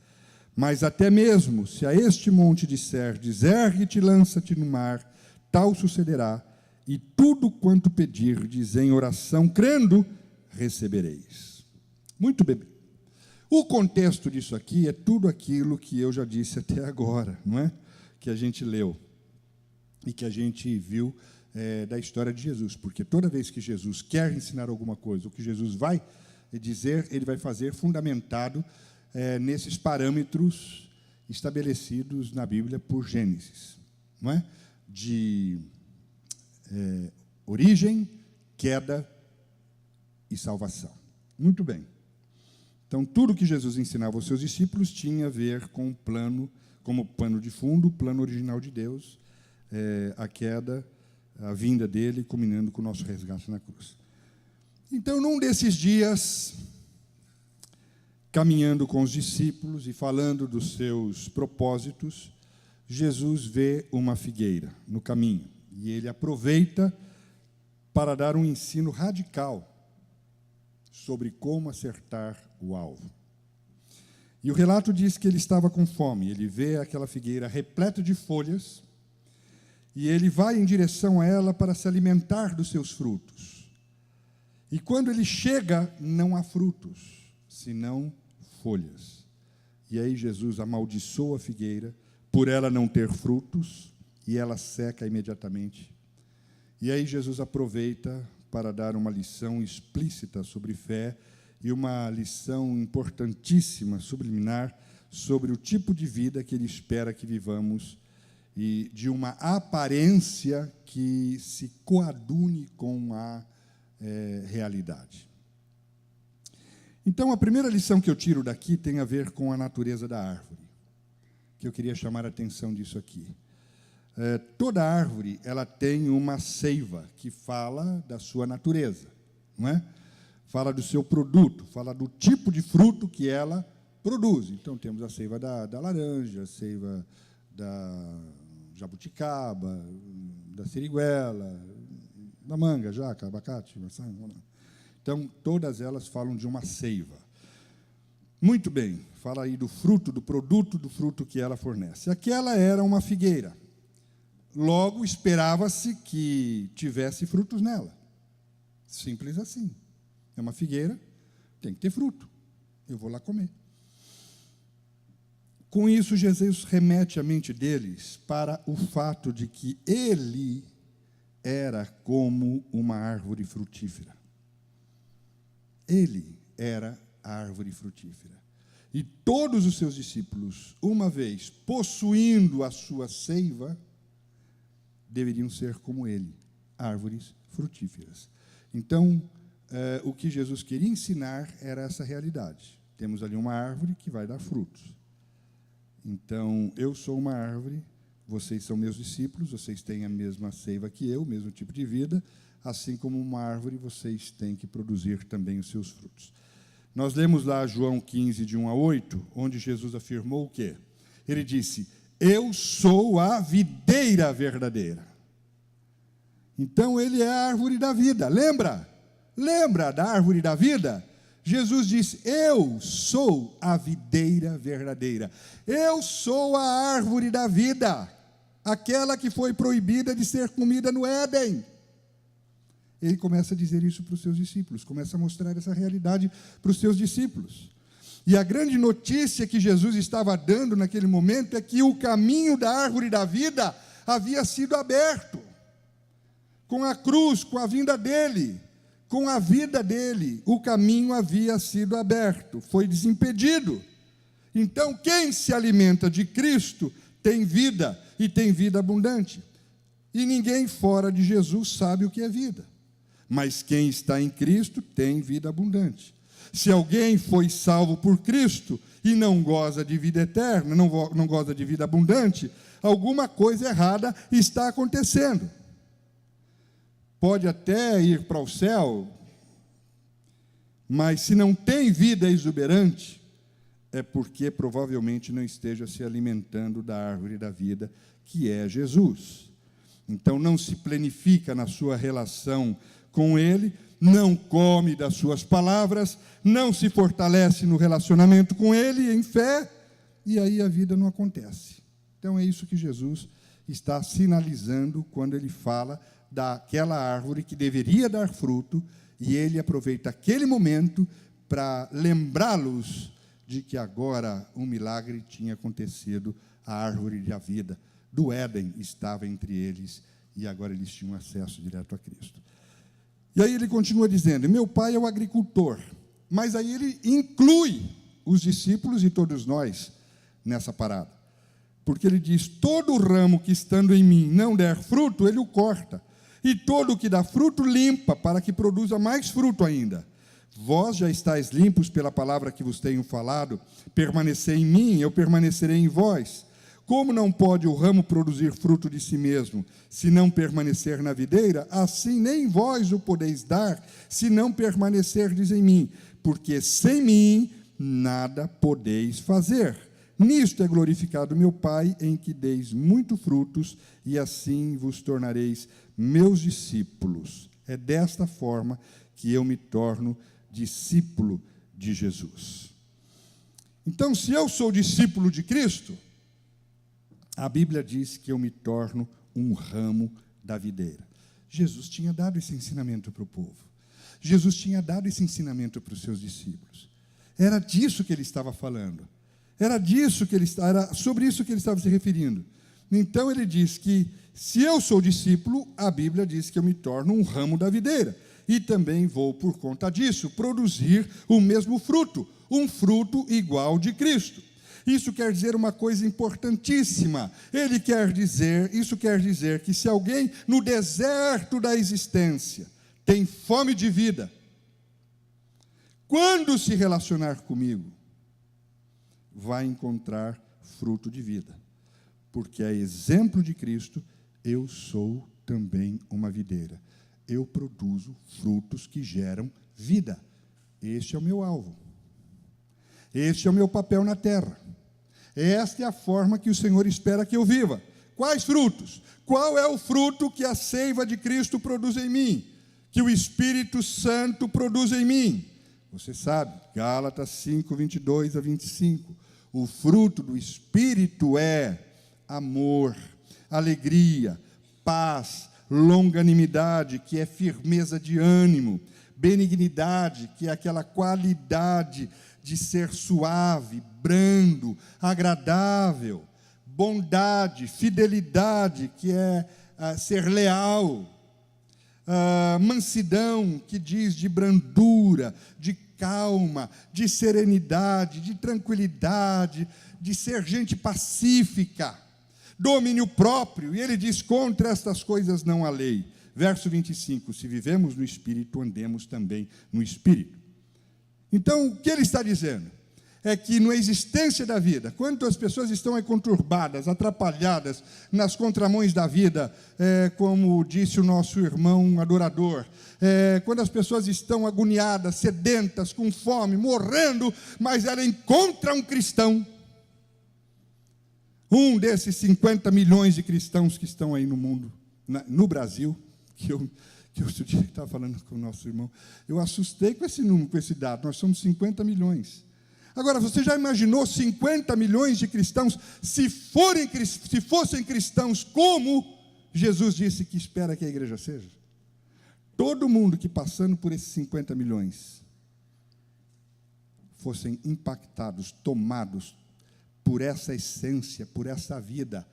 mas até mesmo, se a este monte disserdes: ergue-te e lança-te no mar, tal sucederá, e tudo quanto pedirdes em oração, crendo, recebereis. Muito bem. O contexto disso aqui é tudo aquilo que eu já disse até agora, não é? Que a gente leu e que a gente viu da história de Jesus, porque toda vez que Jesus quer ensinar alguma coisa, o que Jesus vai dizer, ele vai fazer fundamentado nesses parâmetros estabelecidos na Bíblia por Gênesis, não é? De origem, queda e salvação. Muito bem. Então, tudo que Jesus ensinava aos seus discípulos tinha a ver com o plano, como pano de fundo, o plano original de Deus, a queda, a vinda dele, culminando com o nosso resgate na cruz. Então, num desses dias, caminhando com os discípulos e falando dos seus propósitos, Jesus vê uma figueira no caminho, e ele aproveita para dar um ensino radical sobre como acertar o alvo. E o relato diz que ele estava com fome. Ele vê aquela figueira repleta de folhas e ele vai em direção a ela para se alimentar dos seus frutos. E quando ele chega, não há frutos, senão folhas. E aí Jesus amaldiçoa a figueira por ela não ter frutos e ela seca imediatamente. E aí Jesus aproveita para dar uma lição explícita sobre fé e uma lição importantíssima, subliminar, sobre o tipo de vida que ele espera que vivamos e de uma aparência que se coadune com a realidade. Então, a primeira lição que eu tiro daqui tem a ver com a natureza da árvore, que eu queria chamar a atenção disso aqui. Toda árvore ela tem uma seiva que fala da sua natureza, não é? Fala do seu produto, fala do tipo de fruto que ela produz. Então, temos a seiva da laranja, a seiva da jabuticaba, da siriguela, da manga, jaca, abacate, maçã. Então, todas elas falam de uma seiva. Muito bem, fala aí do fruto, do produto, do fruto que ela fornece. Aquela era uma figueira. Logo, esperava-se que tivesse frutos nela. Simples assim. É uma figueira, tem que ter fruto. Eu vou lá comer. Com isso, Jesus remete a mente deles para o fato de que ele era como uma árvore frutífera. Ele era a árvore frutífera. E todos os seus discípulos, uma vez possuindo a sua seiva, deveriam ser como ele, árvores frutíferas. Então, o que Jesus queria ensinar era essa realidade. Temos ali uma árvore que vai dar frutos. Então, eu sou uma árvore, vocês são meus discípulos, vocês têm a mesma seiva que eu, o mesmo tipo de vida, assim como uma árvore, vocês têm que produzir também os seus frutos. Nós lemos lá João 15, de 1 a 8, onde Jesus afirmou o quê? Ele disse: eu sou a videira verdadeira. Então, ele é a árvore da vida. Lembra? Lembra da árvore da vida? Jesus disse: eu sou a videira verdadeira. Eu sou a árvore da vida, aquela que foi proibida de ser comida no Éden. Ele começa a dizer isso para os seus discípulos, começa a mostrar essa realidade para os seus discípulos. E a grande notícia que Jesus estava dando naquele momento é que o caminho da árvore da vida havia sido aberto. Com a cruz, com a vinda dele, com a vida dele, o caminho havia sido aberto, foi desimpedido. Então, quem se alimenta de Cristo tem vida, e tem vida abundante. E ninguém fora de Jesus sabe o que é vida. Mas quem está em Cristo tem vida abundante. Se alguém foi salvo por Cristo e não goza de vida eterna, não goza de vida abundante, alguma coisa errada está acontecendo. Pode até ir para o céu, mas se não tem vida exuberante, é porque provavelmente não esteja se alimentando da árvore da vida, que é Jesus. Então, não se planifica na sua relação com Ele, não come das suas palavras, não se fortalece no relacionamento com Ele, em fé, e aí a vida não acontece. Então, é isso que Jesus está sinalizando quando Ele fala daquela árvore que deveria dar fruto, e Ele aproveita aquele momento para lembrá-los de que agora um milagre tinha acontecido, a árvore da vida do Éden estava entre eles, e agora eles tinham acesso direto a Cristo. E aí ele continua dizendo: meu pai é o agricultor. Mas aí ele inclui os discípulos e todos nós nessa parada. Porque ele diz: todo ramo que estando em mim não der fruto, ele o corta. E todo o que dá fruto, limpa, para que produza mais fruto ainda. Vós já estáis limpos pela palavra que vos tenho falado. Permanecei em mim, eu permanecerei em vós. Como não pode o ramo produzir fruto de si mesmo, se não permanecer na videira, assim nem vós o podeis dar, se não permanecerdes em mim. Porque sem mim nada podeis fazer. Nisto é glorificado meu Pai, em que deis muito frutos, e assim vos tornareis meus discípulos. É desta forma que eu me torno discípulo de Jesus. Então, se eu sou discípulo de Cristo, a Bíblia diz que eu me torno um ramo da videira. Jesus tinha dado esse ensinamento para o povo. Jesus tinha dado esse ensinamento para os seus discípulos. Era disso que ele estava falando. Era sobre isso que ele estava se referindo. Então ele diz que, se eu sou discípulo, a Bíblia diz que eu me torno um ramo da videira. E também vou, por conta disso, produzir o mesmo fruto, um fruto igual de Cristo. Isso quer dizer uma coisa importantíssima. Isso quer dizer que se alguém no deserto da existência tem fome de vida, quando se relacionar comigo, vai encontrar fruto de vida. Porque a exemplo de Cristo, eu sou também uma videira. Eu produzo frutos que geram vida. Este é o meu alvo. Este é o meu papel na terra. Esta é a forma que o Senhor espera que eu viva. Quais frutos? Qual é o fruto que a seiva de Cristo produz em mim? Que o Espírito Santo produz em mim? Você sabe, Gálatas 5, 22 a 25. O fruto do Espírito é amor, alegria, paz, longanimidade, que é firmeza de ânimo, benignidade, que é aquela qualidade de ser suave, brando, agradável, bondade, fidelidade, que é ser leal, mansidão, que diz de brandura, de calma, de serenidade, de tranquilidade, de ser gente pacífica, domínio próprio. E ele diz: contra estas coisas não há lei. Verso 25, se vivemos no Espírito, andemos também no Espírito. Então, o que ele está dizendo? É que na existência da vida, quando as pessoas estão aí conturbadas, atrapalhadas, nas contramões da vida, como disse o nosso irmão adorador, quando as pessoas estão agoniadas, sedentas, com fome, morrendo, mas ela encontra um cristão, um desses 50 milhões de cristãos que estão aí no mundo, no Brasil, que eu outro dia estava falando com o nosso irmão, eu assustei com esse número, com esse dado. Nós somos 50 milhões. Agora, você já imaginou 50 milhões de cristãos, se fossem cristãos como Jesus disse que espera que a igreja seja? Todo mundo que passando por esses 50 milhões fossem impactados, tomados por essa essência, por essa vida,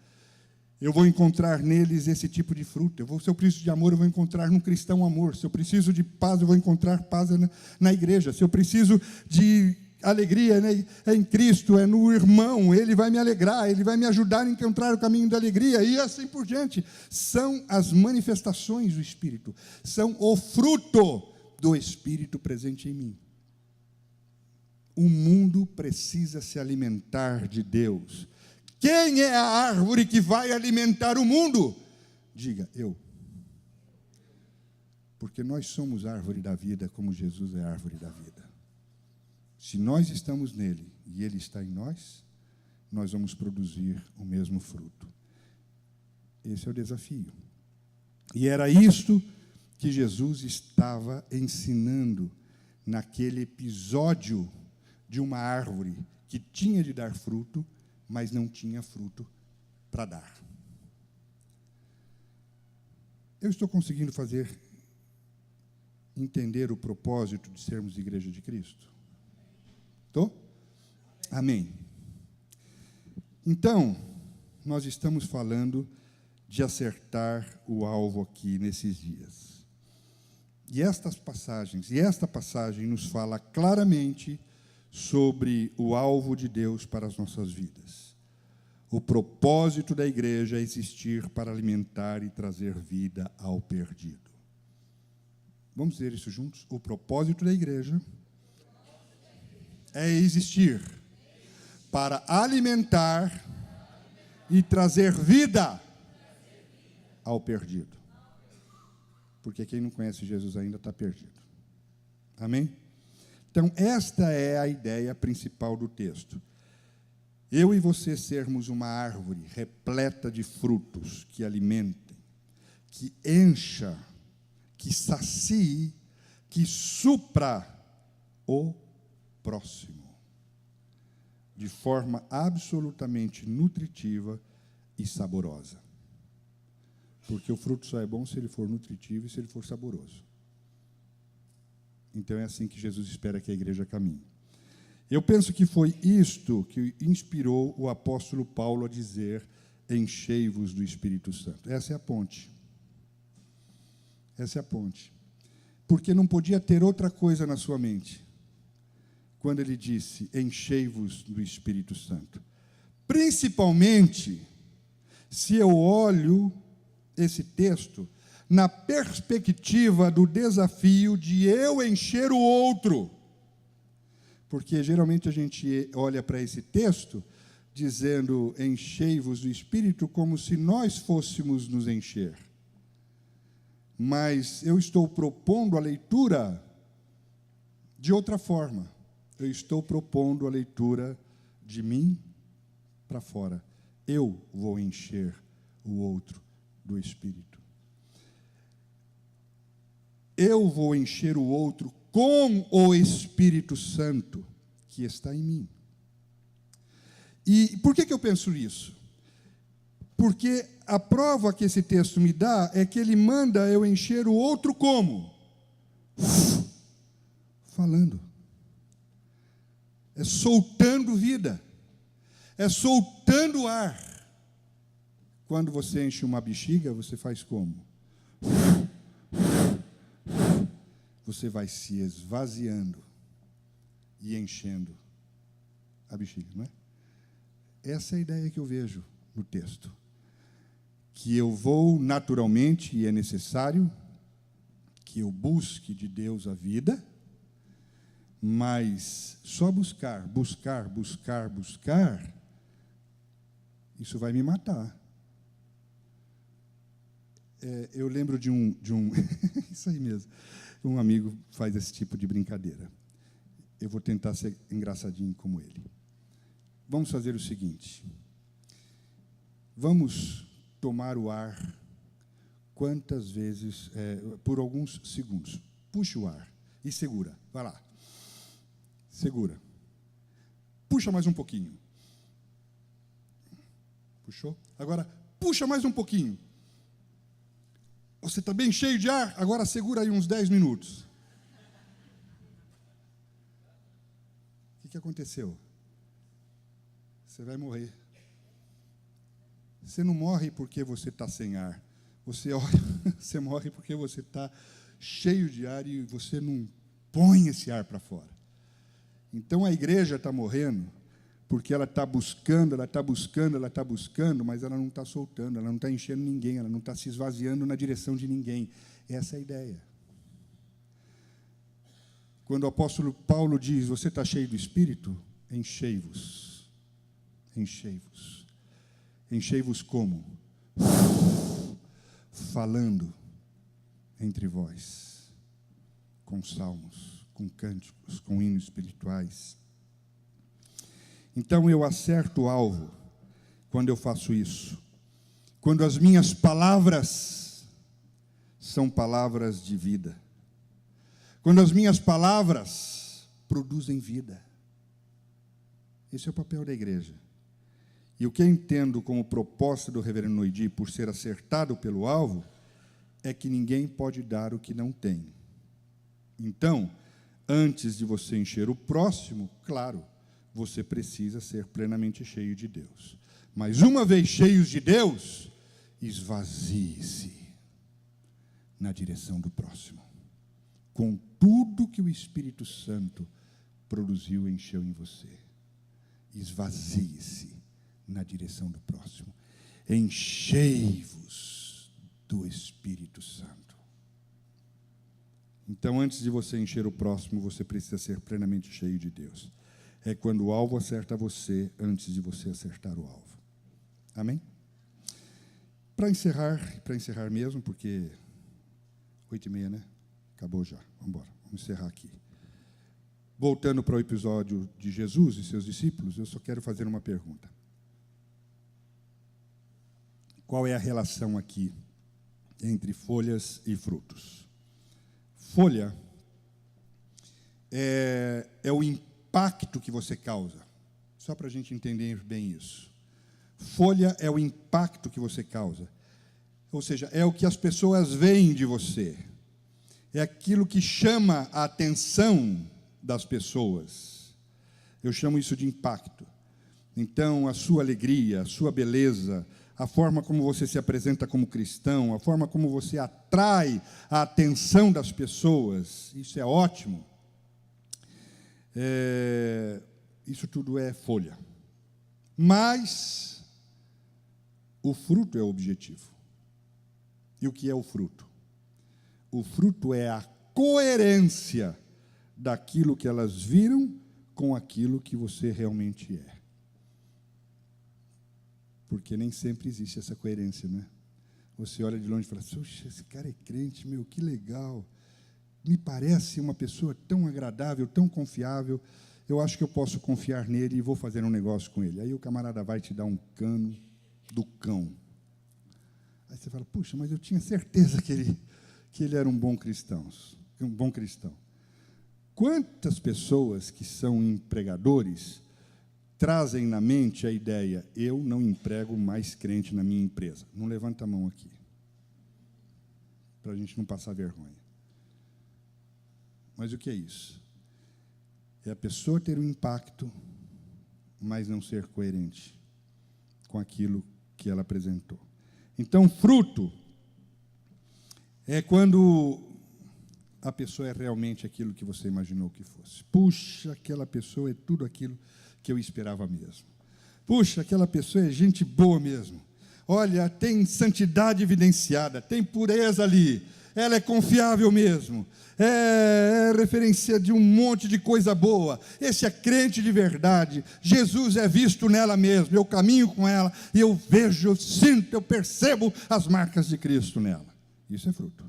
eu vou encontrar neles esse tipo de fruto. Se eu preciso de amor, eu vou encontrar no cristão amor. Se eu preciso de paz, eu vou encontrar paz na igreja. Se eu preciso de alegria, é em Cristo, é no irmão. Ele vai me alegrar, ele vai me ajudar a encontrar o caminho da alegria. E assim por diante. São as manifestações do Espírito. São o fruto do Espírito presente em mim. O mundo precisa se alimentar de Deus. Quem é a árvore que vai alimentar o mundo? Diga, eu. Porque nós somos árvore da vida, como Jesus é a árvore da vida. Se nós estamos nele e ele está em nós, nós vamos produzir o mesmo fruto. Esse é o desafio. E era isto que Jesus estava ensinando naquele episódio de uma árvore que tinha de dar fruto, mas não tinha fruto para dar. Eu estou conseguindo entender o propósito de sermos Igreja de Cristo? Estou? Amém. Então, nós estamos falando de acertar o alvo aqui nesses dias. E esta passagem nos fala claramente sobre o alvo de Deus para as nossas vidas. O propósito da igreja é existir para alimentar e trazer vida ao perdido. Vamos dizer isso juntos? O propósito da igreja é existir para alimentar e trazer vida ao perdido. Porque quem não conhece Jesus ainda está perdido. Amém? Então, esta é a ideia principal do texto. Eu e você sermos uma árvore repleta de frutos que alimentem, que encha, que sacie, que supra o próximo, de forma absolutamente nutritiva e saborosa. Porque o fruto só é bom se ele for nutritivo e se ele for saboroso. Então é assim que Jesus espera que a igreja caminhe. Eu penso que foi isto que inspirou o apóstolo Paulo a dizer: enchei-vos do Espírito Santo. Essa é a ponte. Essa é a ponte. Porque não podia ter outra coisa na sua mente quando ele disse: enchei-vos do Espírito Santo. Principalmente se eu olho esse texto na perspectiva do desafio de eu encher o outro. Porque geralmente a gente olha para esse texto dizendo: enchei-vos do Espírito, como se nós fôssemos nos encher. Mas eu estou propondo a leitura de outra forma. Eu estou propondo a leitura de mim para fora. Eu vou encher o outro do Espírito. Eu vou encher o outro com o Espírito Santo que está em mim. E por que eu penso isso? Porque a prova que esse texto me dá é que ele manda eu encher o outro como? Falando. É soltando vida. É soltando ar. Quando você enche uma bexiga, você faz como? Você vai se esvaziando e enchendo a bexiga, não é? Essa é a ideia que eu vejo no texto. Que eu vou naturalmente, e é necessário, que eu busque de Deus a vida, mas só buscar, isso vai me matar. Eu lembro de um isso aí mesmo, um amigo faz esse tipo de brincadeira. Eu vou tentar ser engraçadinho como ele. Vamos fazer o seguinte. Vamos tomar o ar quantas vezes, por alguns segundos. Puxa o ar e segura. Vai lá. Segura. Puxa mais um pouquinho. Puxou? Agora, puxa mais um pouquinho. Você está bem cheio de ar? Agora segura aí uns 10 minutos. O que aconteceu? Você vai morrer. Você não morre porque você está sem ar. Você morre porque você está cheio de ar e você não põe esse ar para fora. Então a igreja está morrendo porque ela está buscando, mas ela não está soltando, ela não está enchendo ninguém, ela não está se esvaziando na direção de ninguém. Essa é a ideia. Quando o apóstolo Paulo diz: você está cheio do Espírito? Enchei-vos. Enchei-vos. Enchei-vos como? Falando entre vós, com salmos, com cânticos, com hinos espirituais. Então eu acerto o alvo quando eu faço isso. Quando as minhas palavras são palavras de vida. Quando as minhas palavras produzem vida. Esse é o papel da igreja. E o que eu entendo como proposta do reverendo Noidi, por ser acertado pelo alvo, é que ninguém pode dar o que não tem. Então, antes de você encher o próximo, claro, você precisa ser plenamente cheio de Deus. Mas uma vez cheios de Deus, esvazie-se na direção do próximo. Com tudo que o Espírito Santo produziu e encheu em você. Esvazie-se na direção do próximo. Enchei-vos do Espírito Santo. Então, antes de você encher o próximo, você precisa ser plenamente cheio de Deus. É quando o alvo acerta você, antes de você acertar o alvo. Amém? Para encerrar mesmo, porque 8h30, né? Acabou já. Vamos embora. Vamos encerrar aqui. Voltando para o episódio de Jesus e seus discípulos, eu só quero fazer uma pergunta. Qual é a relação aqui entre folhas e frutos? Folha é o impacto que você causa. Só para a gente entender bem isso. Folha é o impacto que você causa. Ou seja, é o que as pessoas veem de você. É aquilo que chama a atenção das pessoas. Eu chamo isso de impacto. Então, a sua alegria, a sua beleza, a forma como você se apresenta como cristão, a forma como você atrai a atenção das pessoas, isso é ótimo. Isso tudo é folha. Mas o fruto é o objetivo. E o que é o fruto? O fruto é a coerência daquilo que elas viram com aquilo que você realmente é. Porque nem sempre existe essa coerência, né? Você olha de longe e fala, puxa, esse cara é crente, meu, que legal. Me parece uma pessoa tão agradável, tão confiável. Eu acho que eu posso confiar nele e vou fazer um negócio com ele. Aí o camarada vai te dar um cano do cão. Aí você fala, puxa, mas eu tinha certeza que ele era um bom cristão. Quantas pessoas que são empregadores trazem na mente a ideia, eu não emprego mais crente na minha empresa? Não levanta a mão aqui, para a gente não passar vergonha. Mas o que é isso? É a pessoa ter um impacto, mas não ser coerente com aquilo que ela apresentou. Então, fruto é quando a pessoa é realmente aquilo que você imaginou que fosse. Puxa, aquela pessoa é tudo aquilo que eu esperava mesmo. Puxa, aquela pessoa é gente boa mesmo. Olha, tem santidade evidenciada, tem pureza ali. Ela é confiável mesmo. É referência de um monte de coisa boa. Esse é crente de verdade. Jesus é visto nela mesmo. Eu caminho com ela e eu vejo, eu sinto, eu percebo as marcas de Cristo nela. Isso é fruto.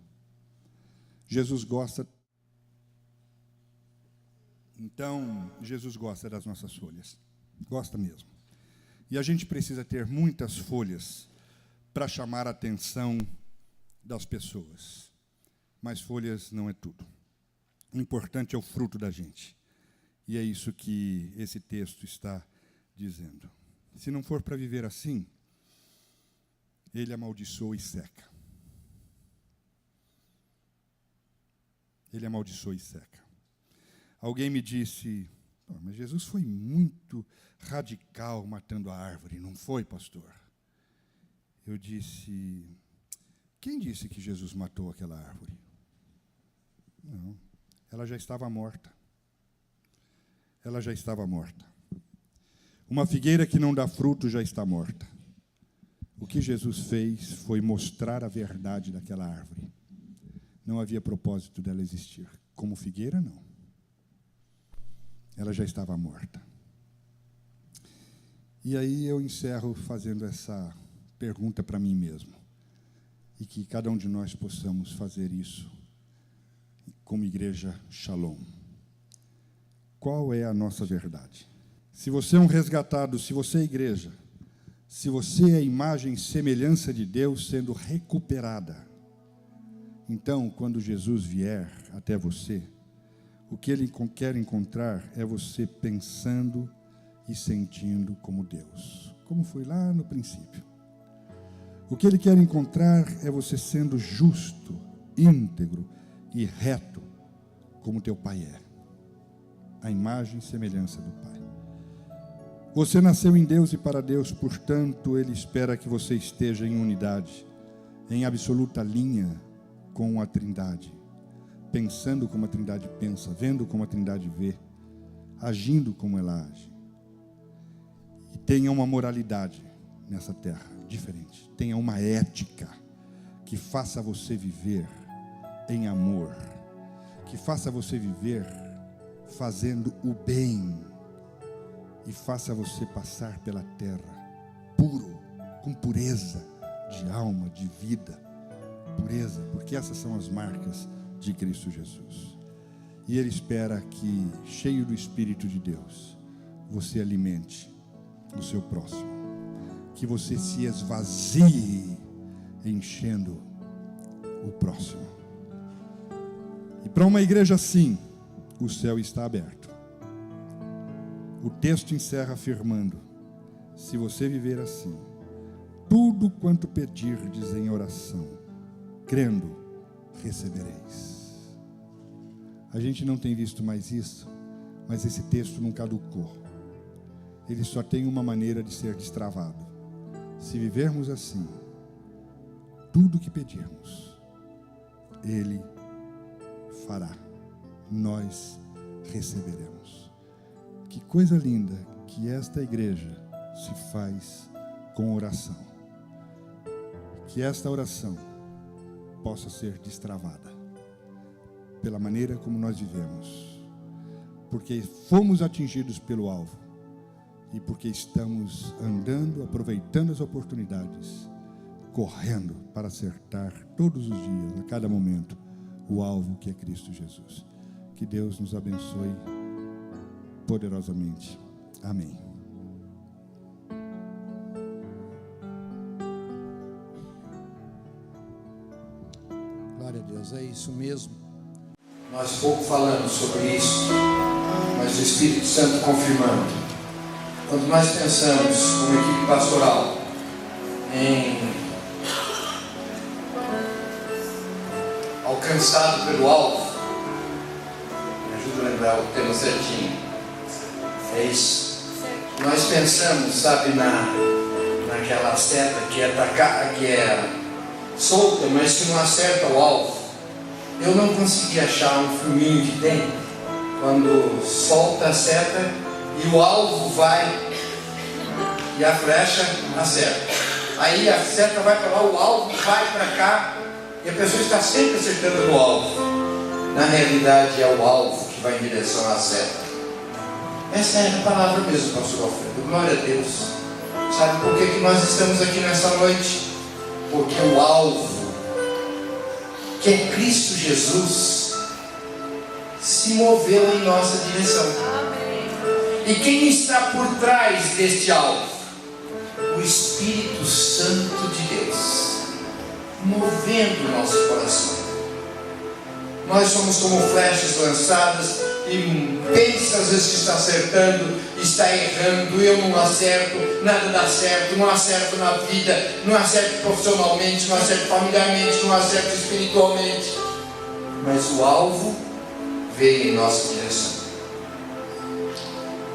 Jesus gosta. Então, Jesus gosta das nossas folhas. Gosta mesmo. E a gente precisa ter muitas folhas para chamar a atenção das pessoas. Mas folhas não é tudo. O importante é o fruto da gente. E é isso que esse texto está dizendo. Se não for para viver assim, ele amaldiçoa e seca. Ele amaldiçoa e seca. Alguém me disse, mas Jesus foi muito radical matando a árvore, não foi, pastor? Eu disse, quem disse que Jesus matou aquela árvore? Não, ela já estava morta. Ela já estava morta. Uma figueira que não dá fruto já está morta. O que Jesus fez foi mostrar a verdade daquela árvore. Não havia propósito dela existir. Como figueira, não. Ela já estava morta. E aí eu encerro fazendo essa pergunta para mim mesmo. E que cada um de nós possamos fazer isso como igreja Shalom. Qual é a nossa verdade? Se você é um resgatado, se você é igreja, se você é a imagem e semelhança de Deus sendo recuperada, então, quando Jesus vier até você, o que Ele quer encontrar é você pensando e sentindo como Deus, como foi lá no princípio. O que Ele quer encontrar é você sendo justo, íntegro e reto, como teu Pai é. A imagem e semelhança do Pai. Você nasceu em Deus e para Deus, portanto, Ele espera que você esteja em unidade, em absoluta linha com a Trindade, pensando como a Trindade pensa, vendo como a Trindade vê, agindo como ela age. E tenha uma moralidade nessa terra diferente, tenha uma ética que faça você viver em amor, que faça você viver fazendo o bem e faça você passar pela terra puro, com pureza de alma, de vida, pureza, porque essas são as marcas de Cristo Jesus. E Ele espera que, cheio do Espírito de Deus, você alimente o seu próximo, que você se esvazie enchendo o próximo. E para uma igreja assim, o céu está aberto. O texto encerra afirmando: se você viver assim, tudo quanto pedirdes em oração, crendo, recebereis. A gente não tem visto mais isso, mas esse texto não caducou. Ele só tem uma maneira de ser destravado. Se vivermos assim, tudo que pedirmos, Ele fará. Nós receberemos. Que coisa linda que esta igreja se faz com oração. Que esta oração possa ser destravada pela maneira como nós vivemos, porque fomos atingidos pelo alvo e porque estamos andando, aproveitando as oportunidades, correndo para acertar todos os dias, a cada momento, o alvo que é Cristo Jesus. Que Deus nos abençoe poderosamente. Amém. Glória a Deus, é isso mesmo. Nós pouco falamos sobre isso, mas o Espírito Santo confirmando. Quando nós pensamos como equipe pastoral em alcançado pelo alvo, me ajuda a lembrar o tema certinho, é isso. Nós pensamos, sabe, naquela seta que é solta, mas que não acerta o alvo. Eu não consegui achar um filminho que tem quando solta a seta e o alvo vai e a flecha acerta. Aí a seta vai para lá, o alvo vai para cá e a pessoa está sempre acertando no alvo. Na realidade é o alvo que vai em direção à seta. Essa é a palavra mesmo, pastor Alfredo. Glória a Deus. Sabe por que nós estamos aqui nessa noite? Porque o alvo, que é Cristo Jesus, se moveu em nossa direção. E quem está por trás deste alvo? O Espírito Santo de Deus, movendo o nosso coração. Nós somos como flechas lançadas e pensa às vezes que está acertando, está errando, eu não acerto, nada dá certo, não acerto na vida, não acerto profissionalmente, não acerto familiarmente, não acerto espiritualmente. Mas o alvo veio em nossa direção.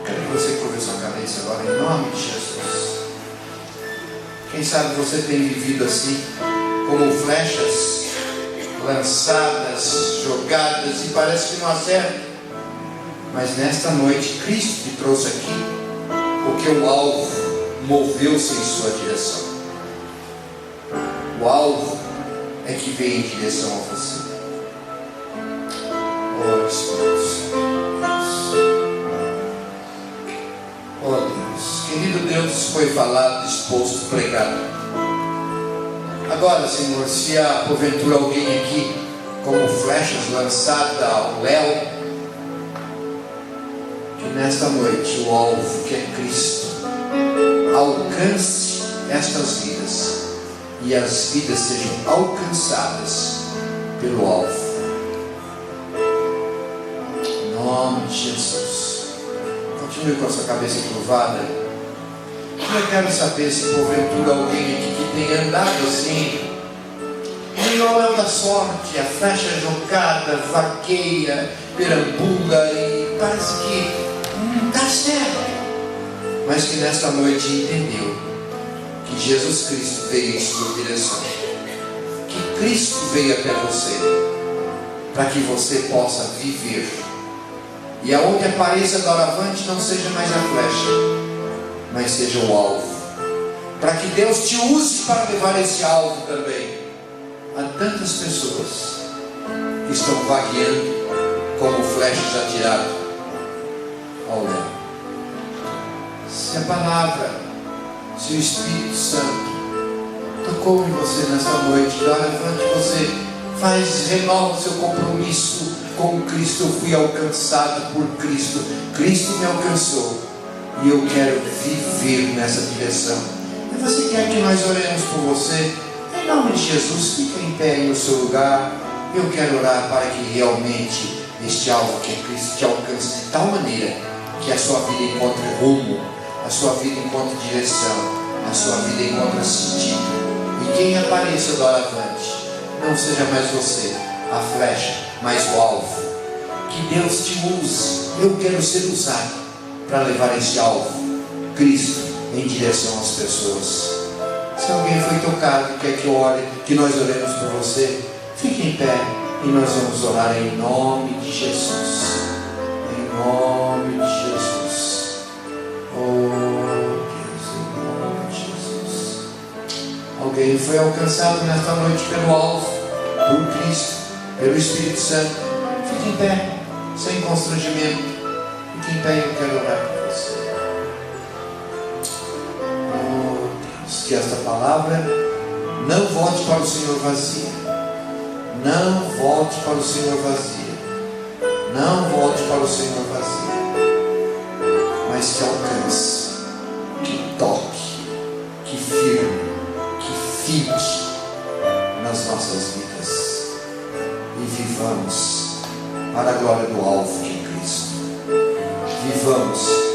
Quero que você curva sua cabeça agora em nome de Jesus. Quem sabe você tem vivido assim, como flechas lançadas, jogadas e parece que não acerta. Mas nesta noite Cristo te trouxe aqui porque o alvo moveu-se em sua direção. O alvo é que veio em direção a você. Oh Espírito, oh Deus, querido Deus, foi falado, exposto, pregado. Agora, Senhor, se há porventura alguém aqui como flechas lançadas ao léu, que nesta noite o alvo que é Cristo alcance estas vidas e as vidas sejam alcançadas pelo alvo. Em nome de Jesus. Continue com a sua cabeça curvada. Eu quero saber se porventura alguém aqui que tem andado assim, em olhando da sorte, a flecha jogada, vaqueia, perambula e parece que não está certo, mas que nesta noite entendeu que Jesus Cristo veio em sua direção, que Cristo veio até você para que você possa viver, e aonde apareça doravante não seja mais a flecha, mas seja o alvo. Para que Deus te use para levar esse alvo também a tantas pessoas que estão vagueando como flechas atiradas ao léu. Se a palavra, se o Espírito Santo tocou em você nesta noite, levante você, renova o seu compromisso com Cristo. Eu fui alcançado por Cristo, Cristo me alcançou e eu quero viver nessa direção. E você quer que nós oremos por você? Em nome de Jesus, fica em pé no seu lugar. Eu quero orar para que realmente este alvo que é Cristo te alcance de tal maneira que a sua vida encontre rumo, a sua vida encontre direção, a sua vida encontre sentido. E quem apareça do avante não seja mais você, a flecha, mas o alvo. Que Deus te use. Eu quero ser usado para levar esse alvo, Cristo, em direção às pessoas. Se alguém foi tocado, quer que eu ore, que nós oremos por você, fique em pé e nós vamos orar em nome de Jesus. Em nome de Jesus. Oh Deus, em nome de Jesus. Alguém foi alcançado nesta noite pelo alvo, por Cristo, pelo Espírito Santo. Fique em pé, sem constrangimento. Fique em pé e eu quero orar por você. Oh Deus, que esta palavra não volte para o Senhor vazia. Não volte para o Senhor vazia. Não volte para o Senhor vazia. Mas que alcance, que toque, que firme, que fique nas nossas vidas. E vivamos para a glória do alvo de Cristo. Vivamos